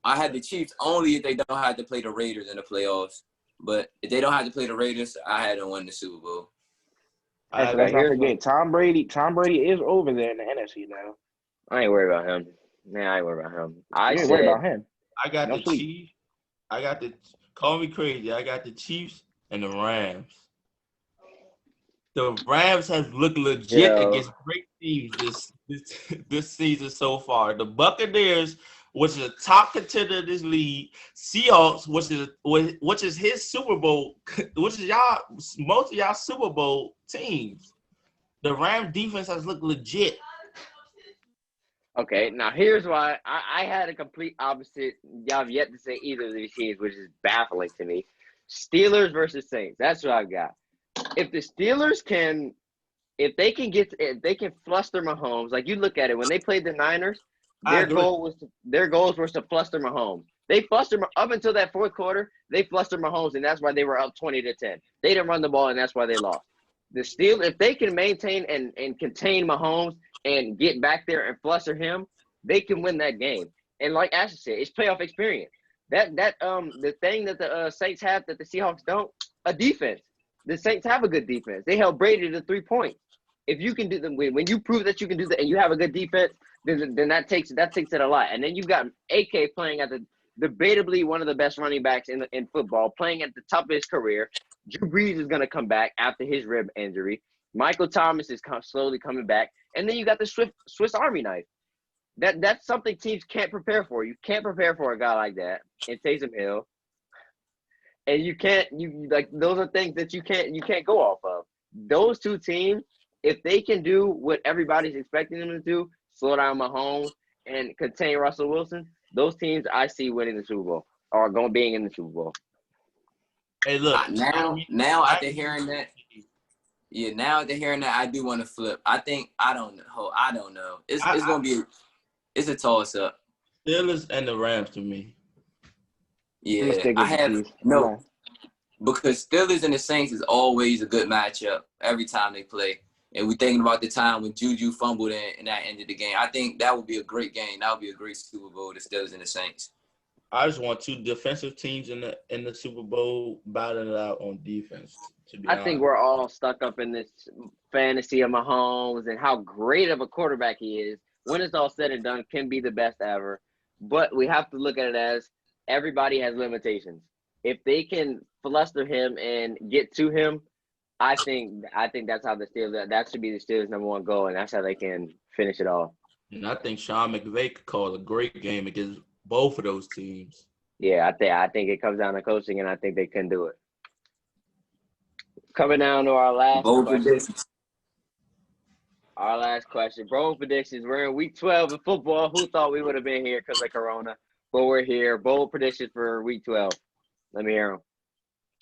had the Chiefs only if they don't have to play the Raiders in the playoffs. But if they don't have to play the Raiders, I had them win the Super Bowl. Let's not forget, Tom Brady is over there in the NFC now. I ain't worried about him. I ain't worried about him. I ain't worried about him. I got the Chiefs. Call me crazy. I got the Chiefs and the Rams. The Rams have looked legit against great teams this season so far. The Buccaneers, which is a top contender in this league, Seahawks, which is his Super Bowl, which is most of y'all Super Bowl teams. The Rams defense has looked legit. Okay, now here's why I had a complete opposite. Y'all have yet to say either of these teams, which is baffling to me. Steelers versus Saints. That's what I've got. If the Steelers can fluster Mahomes, like you look at it when they played the Niners, their goals were to fluster Mahomes. They flustered up until that fourth quarter. They flustered Mahomes, and that's why they were up 20-10. They didn't run the ball, and that's why they lost. The Steelers, if they can maintain and contain Mahomes and get back there and fluster him, they can win that game. And like Ashley said, it's playoff experience. The thing that the Saints have that the Seahawks don't, a defense. The Saints have a good defense. They held Brady to 3 points. If you can do them, when you prove that you can do that and you have a good defense, then that takes it a lot. And then you've got AK playing at the debatably one of the best running backs in football, playing at the top of his career. Drew Brees is going to come back after his rib injury. Michael Thomas is slowly coming back, and then you got the Swiss Army knife. That's something teams can't prepare for. You can't prepare for a guy like that in Taysom Hill, and those are things that you can't go off of. Those two teams, if they can do what everybody's expecting them to do, slow down Mahomes and contain Russell Wilson, those teams I see winning the Super Bowl or being in the Super Bowl. Hey, look. Now after hearing that, I do want to flip. I don't know. It's gonna be a toss up. Steelers and the Rams to me. Yeah, because Steelers and the Saints is always a good matchup every time they play. And we're thinking about the time when Juju fumbled and that ended the game. I think that would be a great game. That would be a great Super Bowl, the Steelers and the Saints. I just want two defensive teams in the Super Bowl battling it out on defense. I think we're all stuck up in this fantasy of Mahomes and how great of a quarterback he is. When it's all said and done, can be the best ever. But we have to look at it as everybody has limitations. If they can fluster him and get to him, I think that's how the Steelers. That should be the Steelers' number one goal, and that's how they can finish it off. And I think Sean McVay could call a great game against both of those teams. Yeah, I think it comes down to coaching, and I think they can do it. Coming down to our last question. Our last question. Bold predictions. We're in week 12 of football. Who thought we would have been here because of Corona? But we're here. Bold predictions for week 12. Let me hear them.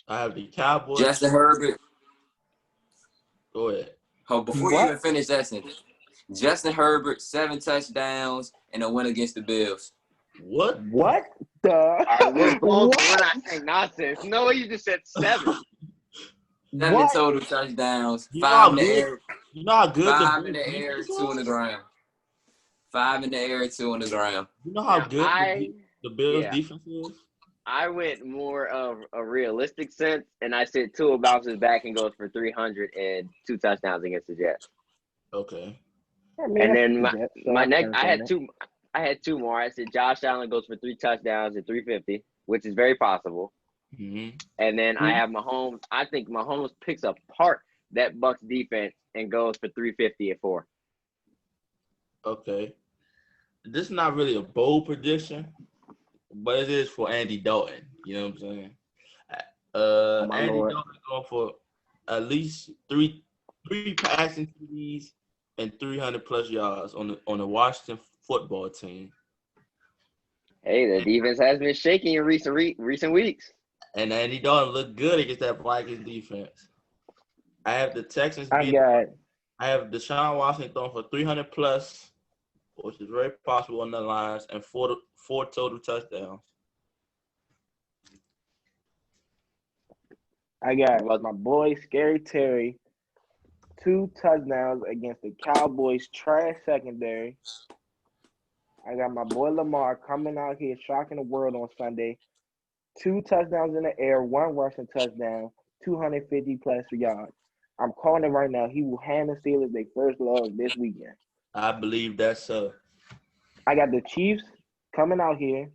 I have the Cowboys. Justin Herbert. Go ahead. Oh, before you even finish that sentence. Justin Herbert, 7 touchdowns, and a win against the Bills. What? What the? We're not saying nonsense. No, you just said 7. 7 total touchdowns. 5 in the air. You know how good 5 in the air, 2 on the ground. 5 in the air, 2 on the ground. You know how good the Bills defense is? I went more of a realistic sense, and I said Tua bounces back and goes for 300 and 2 touchdowns against the Jets. Okay. And then my next, I had two more. I said Josh Allen goes for 3 touchdowns and 350, which is very possible. Mm-hmm. And then I have Mahomes. I think Mahomes picks apart that Bucs defense and goes for 350 and 4. Okay. This is not really a bold prediction, but it is for Andy Dalton. You know what I'm saying? Andy Dalton going for at least three passing TDs and 300+ yards on the Washington football team. Hey, the defense has been shaking in recent weeks. And Andy Dalton looked good against that Vikings defense. I have the Texans. I have Deshaun Watson throwing for 300+, which is very possible on the lines, and 4 total touchdowns. I got my boy Scary Terry, 2 touchdowns against the Cowboys' trash secondary. I got my boy Lamar coming out here shocking the world on Sunday. 2 touchdowns in the air, 1 rushing touchdown, 250+ yards. I'm calling it right now. He will hand the Steelers their first loss this weekend. I believe that's so. I got the Chiefs coming out here,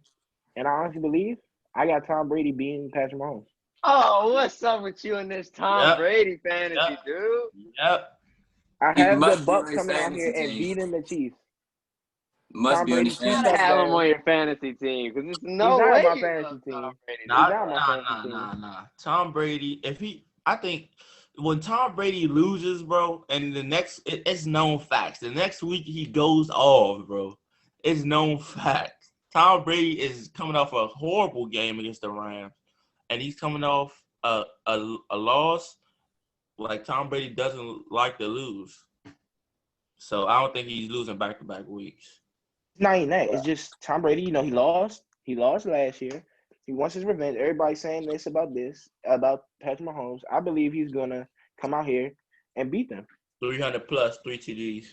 and I honestly believe I got Tom Brady beating Patrick Mahomes. Oh, what's up with you and this Tom Brady fantasy, dude? Yep. I have the Bucs coming out here and beating the Chiefs. Must be on the fantasy. You have him on your fantasy team because there's no way. He's not on my fantasy team. Nah. Tom Brady, I think when Tom Brady loses, bro, and it's known facts. The next week he goes off, bro. It's known facts. Tom Brady is coming off a horrible game against the Rams, and he's coming off a loss. Like Tom Brady doesn't like to lose, so I don't think he's losing back-to-back weeks. It's not even that. It's just Tom Brady. You know, he lost. He lost last year. He wants his revenge. Everybody's saying about Patrick Mahomes. I believe he's gonna come out here and beat them. 300+, 3 TDs.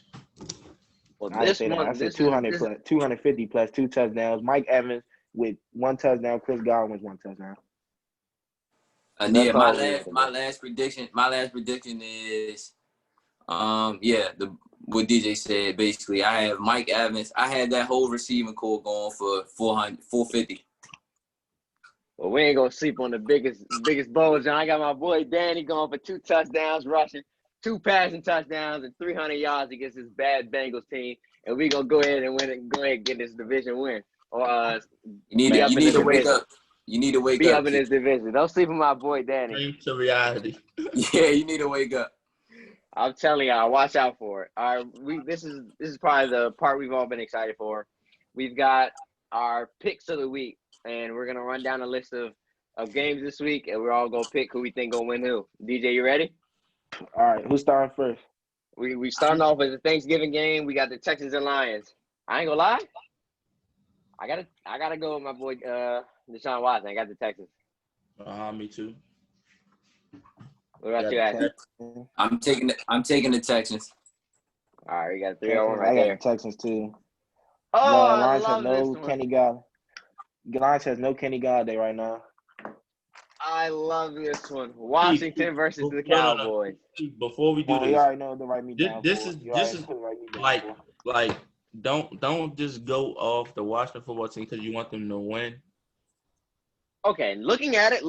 Well, I said 200+, 250+, 2 touchdowns. Mike Evans with 1 touchdown. Chris Godwin with 1 touchdown. My last prediction is, what DJ said. Basically, I have Mike Evans. I had that whole receiving core going for 450. Well, we ain't gonna sleep on the biggest bowl, John. I got my boy Danny going for 2 touchdowns rushing, 2 passing touchdowns, and 300 yards against this bad Bengals team. And we gonna go ahead and win it. Go ahead and get this division win. Or you need to wake up. You need to wake be up. up in this division. Don't sleep on my boy Danny. Dream to reality. Yeah, you need to wake up. I'm telling y'all, watch out for it. All right, this is probably the part we've all been excited for. We've got our picks of the week, and we're gonna run down a list of games this week, and we're all gonna pick who we think gonna win who. DJ, you ready? All right, who's starting first? We starting off with the Thanksgiving game. We got the Texans and Lions. I ain't gonna lie. I gotta go with my boy Deshaun Watson. I got the Texans. Me too. What about you, Ashley? I'm taking the Texans. All right, we got 3-0 right I got there. the Texans too. Oh, I Lions love have no this one. Kenny Galladay. Lions has no Kenny Galladay right now. I love this one. Washington versus the Cowboys. Before we do Well, this, you already know to write me down. this is like don't just go off the Washington football team because you want them to win. Okay, looking at it.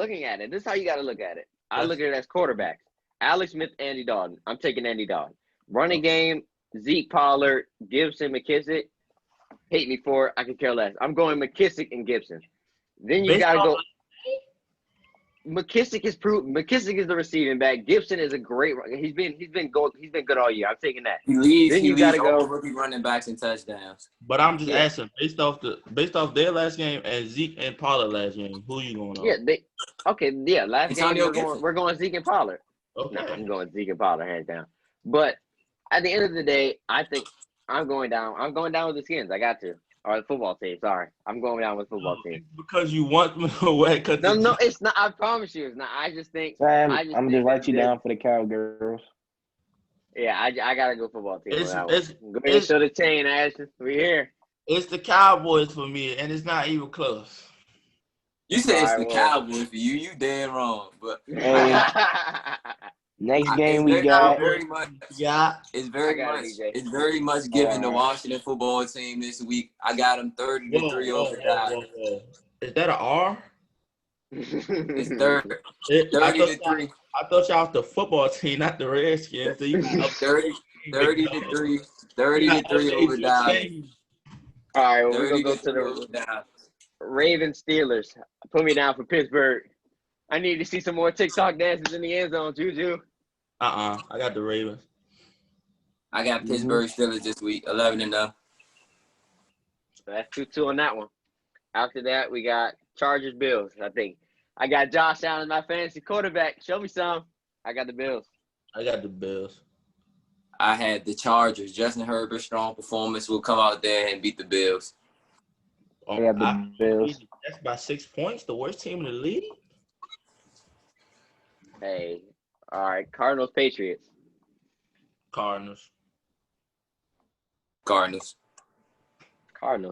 This is how you got to look at it. I look at it as quarterbacks. Alex Smith, Andy Dalton. I'm taking Andy Dalton. Running game, Zeke Pollard, Gibson, McKissick. Hate me for it. I could care less. I'm going McKissick and Gibson. Then you got to go. McKissick is the receiving back. Gibson is a great. He's been good all year. I'm taking that. He leads. Then you got to go rookie running backs and touchdowns. But I'm just asking, based off their last game and Zeke and Pollard last game, who you going on? Yeah, last Antonio game we're going Zeke and Pollard. Okay. No, I'm going Zeke and Pollard hands down. But at the end of the day, I think I'm going down. I'm going down with the Skins. I got to. Or the football team. Sorry, I'm going down with the football team. Because you want them to win. No, it's not. I promise you, it's not. I just think. Sam, I'm just write you down for the Cowgirls. Yeah, I gotta go football team. It's go ahead, show the chain, Ashton. We here. It's the Cowboys for me, and it's not even close. You said it's the Cowboys for you. You damn wrong, but. Hey, next game we got. It's very much giving the Washington football team this week. I got them 30-3 over Dallas. Is that an R? It's 30-3. I thought y'all was the football team, not the Redskins. So you 30-3 over Dallas. All right, well, we're gonna go to the Ravens Steelers. Put me down for Pittsburgh. I need to see some more TikTok dances in the end zone, Juju. I got the Ravens. I got Pittsburgh Steelers this week, 11-0. So that's 2-2 on that one. After that, we got Chargers Bills. I think I got Josh Allen, my fantasy quarterback. Show me some. I got the Bills. I got the Bills. I had the Chargers. Justin Herbert's strong performance will come out there and beat the Bills. I got the Bills. That's by 6 points. The worst team in the league. Hey, all right. Cardinals Patriots. Cardinals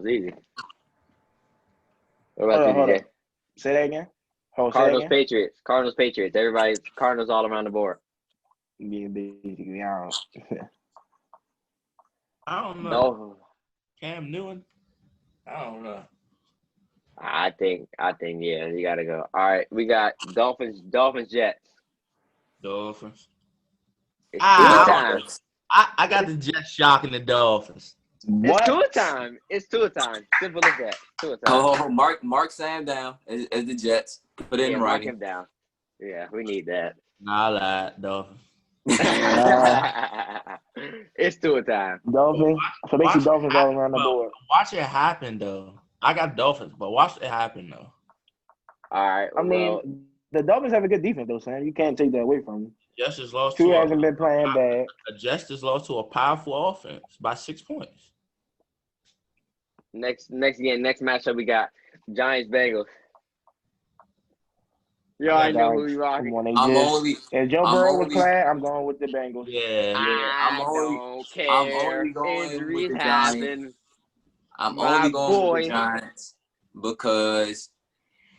easy. What about you, DJ? Say that again. Cardinals Patriots. Everybody's Cardinals all around the board. Yeah, I don't know. No. Cam Newton. I don't know. I think yeah, you gotta go. All right, we got Dolphins Jets. Dolphins. It's time. I got the Jets shocking the Dolphins. It's two time. Simple as that. 2 time. Oh, mark Sam down as the Jets. Put it in mark writing. him down. Yeah, we need that. Nah, I lied, Dolphins. It's 2 time. Dolphins. So basically, Dolphins all around the board. Watch it happen, though. I got Dolphins, but watch it happen, though. All right. I mean, the Dolphins have a good defense, though, Sam. You can't take that away from them. Justice lost. Two hasn't been playing bad. Justice lost to a powerful offense by 6 points. Next matchup we got Giants Bengals. You already know who you are. If Joe Burrow was playing, I'm going with the Bengals. Yeah. I don't care. I'm only going Injuries with the happen. Giants. I'm only going with the Giants because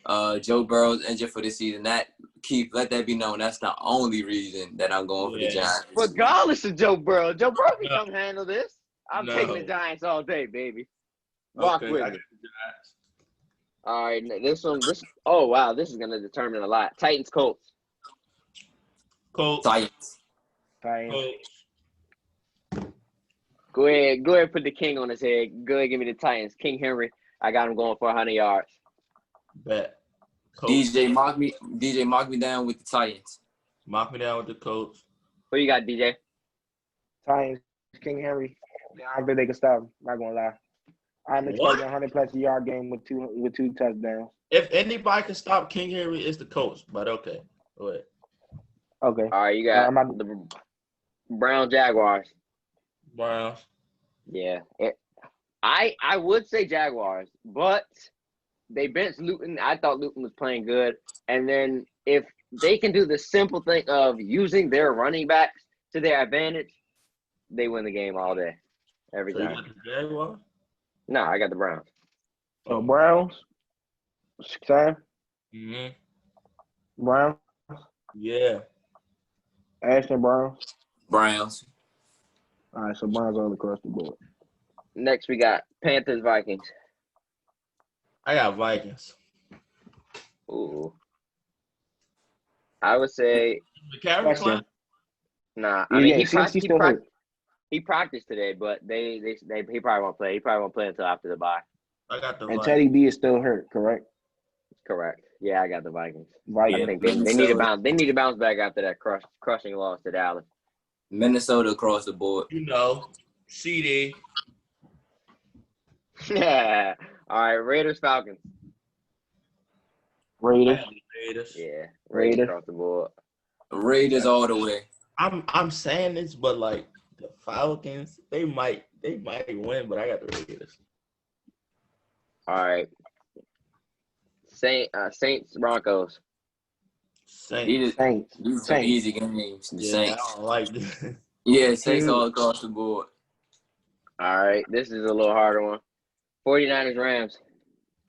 Joe Burrow's injured for the season. That Keith, let that be known. That's the only reason that I'm going for the Giants. Regardless of Joe Burrow can come handle this. I'm taking the Giants all day, baby. Rock with me. All right, oh wow, this is gonna determine a lot. Titans, Colts. Titans. Go ahead, put the king on his head. Go ahead, give me the Titans. King Henry, I got him going for 100 yards. Bet. DJ, mark me down with the Titans. Mark me down with the Colts. Who you got, DJ? Titans, King Henry. I don't think they can stop him. Not gonna lie. I'm expecting a 100+ yard game with two touchdowns. If anybody can stop King Henry, it's the Colts. But okay, go ahead. Okay. All right, you got the Brown Jaguars. Browns. Yeah, I would say Jaguars, but they benched Luton. I thought Luton was playing good, and then if they can do the simple thing of using their running backs to their advantage, they win the game all day, every time. You got the Jaguars? No, I got the Browns. So Browns. Sam. Browns. Yeah. Ashton Browns. Browns. All right, so Browns all across the board. Next, we got Panthers, Vikings. I got Vikings. Ooh. I would say nah. I mean, he practiced today, but he probably won't play. He probably won't play until after the bye. I got the And Vikings. Teddy B is still hurt, correct? Correct. Yeah, I got the Vikings. Vikings. I think they need to bounce. They need to bounce back after that crushing loss to Dallas. Minnesota across the board. CD. Yeah. All right, Raiders, Falcons. Raiders. Yeah, Raiders across the board. Raiders all the way. I'm saying this, but like the Falcons, they might win, but I got the Raiders. All right. Saints, Broncos. These are easy games. The Saints. I don't like this. Yeah, Saints all across the board. All right, this is a little harder one. 49ers, Rams.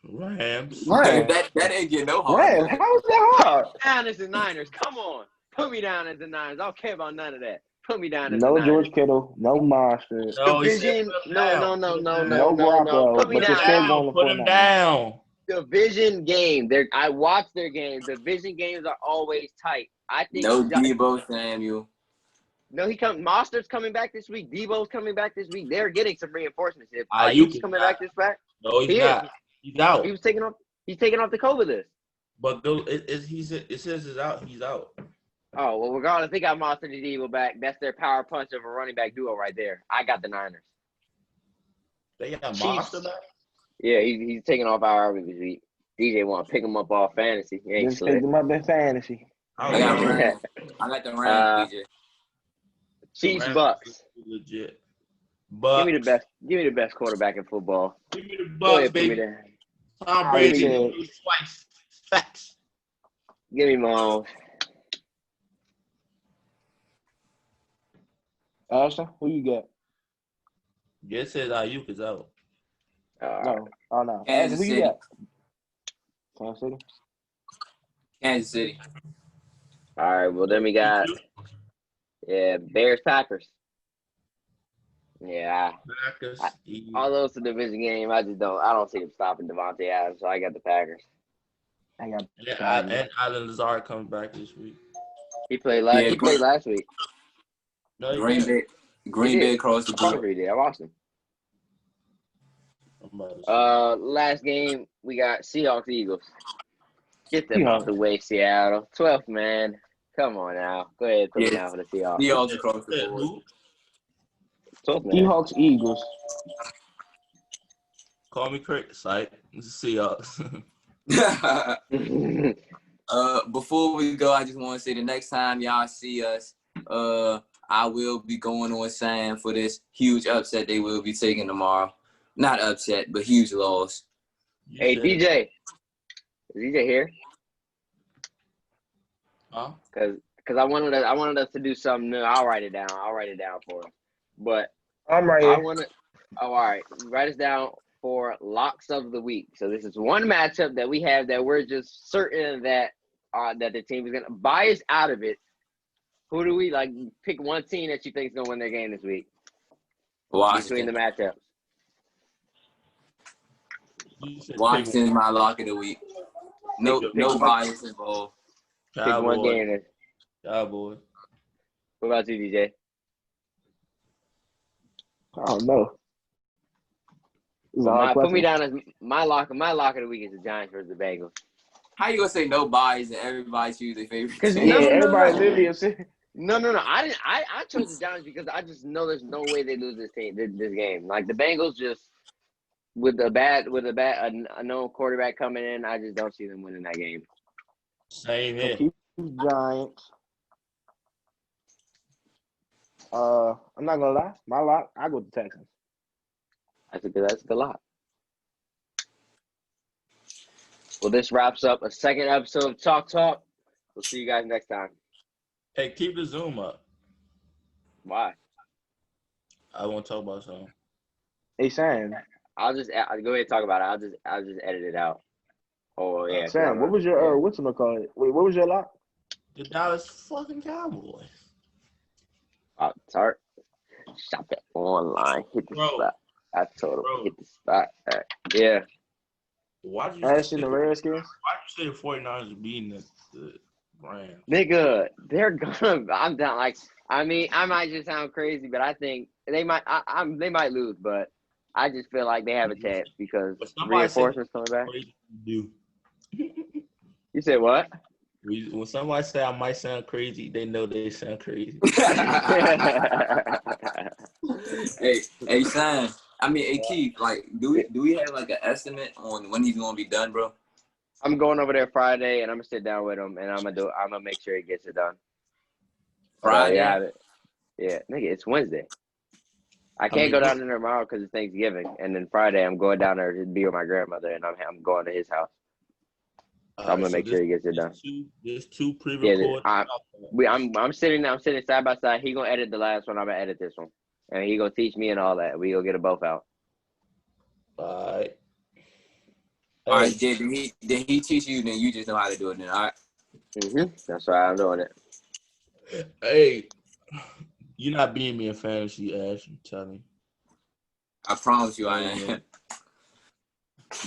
Rams. That didn't get no hard. Rams. How is that hard? Down as the Niners. Come on. Put me down as the Niners. I don't care about none of that. Put me down as the Niners. No George Kittle. No Monster. Division. No. No Garoppolo. Put me But you're still going to put him down. Division game. I watch their games. Division games are always tight. I think no Deebo Samuel. No, Monster's coming back this week. Debo's coming back this week. They're getting some reinforcements. If Ayuk's coming back this back. No, he's not. He's out. He's taking off the COVID list. But it says he's out. He's out. Oh, well, regardless, they got Monster and Debo back. That's their power punch of a running back duo right there. I got the Niners. They got Monster back? Yeah, he's taking off our this week. DJ want to pick him up off fantasy. He ain't Just pick him up in fantasy. I got the Rams, DJ. Chiefs, Bucks. Legit. Bucks. Give me the best quarterback in football. Give me the Bucks, baby. Tom Brady twice. Facts. Give me Mahomes. Ashton, who you got? It says Ayuk is out. No. Oh, no. Kansas who you City. got? Kansas City? Kansas City. All right, well, then we got Bears, Packers. Yeah. Although it's a division game, I don't see them stopping Devontae Adams, so I got the Packers. And Allen Lazard comes back this week. He played last week. No, Green Bay across the board. I watched him. Last game, we got Seahawks, Eagles. Get them out the way, Seattle. 12th man. Come on now. Go ahead, put me down for the Seahawks. Seahawks across the board. 12th man. Seahawks, Eagles. Call me crazy, site. This is Seahawks. Before we go, I just want to say the next time y'all see us, I will be going on Sam for this huge upset they will be taking tomorrow. Not upset, but huge loss. Hey, DJ. Is DJ here? Huh? Because I wanted us to do something new. I'll write it down for him. But I'm right here. all right. Write us down. for locks of the week. So this is one matchup that we have that we're just certain that that the team is gonna buy us out of it. Who do we like? Pick one team that you think is gonna win their game this week between the matchups. Washington's my lock of the week. No bias involved. Pick one game. Cowboys. What about you, DJ? I don't know. Put me down as my lock. My lock of the week is the Giants versus the Bengals. How you gonna say no bias and everybody choose their favorite? Because everybody literally. No. I didn't. I chose the Giants because I just know there's no way they lose this game. Like the Bengals just with a known quarterback coming in, I just don't see them winning that game. Same here. Giants. I'm not gonna lie. My lock, I go to Texans. That's a good lock. Well, this wraps up a second episode of Talk Talk. We'll see you guys next time. Hey, keep the Zoom up. Why? I want to talk about something. Hey, Sam. I'll go ahead and talk about it. I'll just edit it out. Oh yeah. Sam, what was your what's it called? Wait, what was your lock? The Dallas fucking Cowboys. Tart. Shop it online. Hit the spot. I told him hit the spot. Yeah. Why'd you the Redskins? Why'd you say the 49ers are beating the Rams? Nigga, they're gonna. I'm down. Like, I mean, I might just sound crazy, but I think they might. They might lose, but I just feel like they have a chance because reinforcements coming back. You said what? When somebody say I might sound crazy, they know they sound crazy. hey, Sam. I mean, hey, Keith. Like, do we have like an estimate on when he's gonna be done, bro? I'm going over there Friday, and I'm gonna sit down with him, and I'm gonna make sure he gets it done. Friday. Yeah, nigga, it's Wednesday. I can't go down there tomorrow because it's Thanksgiving, and then Friday I'm going down there to be with my grandmother, and I'm going to his house. So I'm gonna make sure he gets it done. There's two pre-recorded. Yeah, I'm sitting side by side. He gonna edit the last one. I'm gonna edit this one, and he gonna teach me and all that. We gonna get it both out. All right. All right. Did he teach you? Then you just know how to do it. Then all right. That's why I'm doing it. Hey, you're not beating me in fantasy, Ash. I'm telling you. I promise you, I am.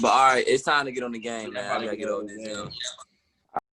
But all right, it's time to get on the game, man. I gotta get on this.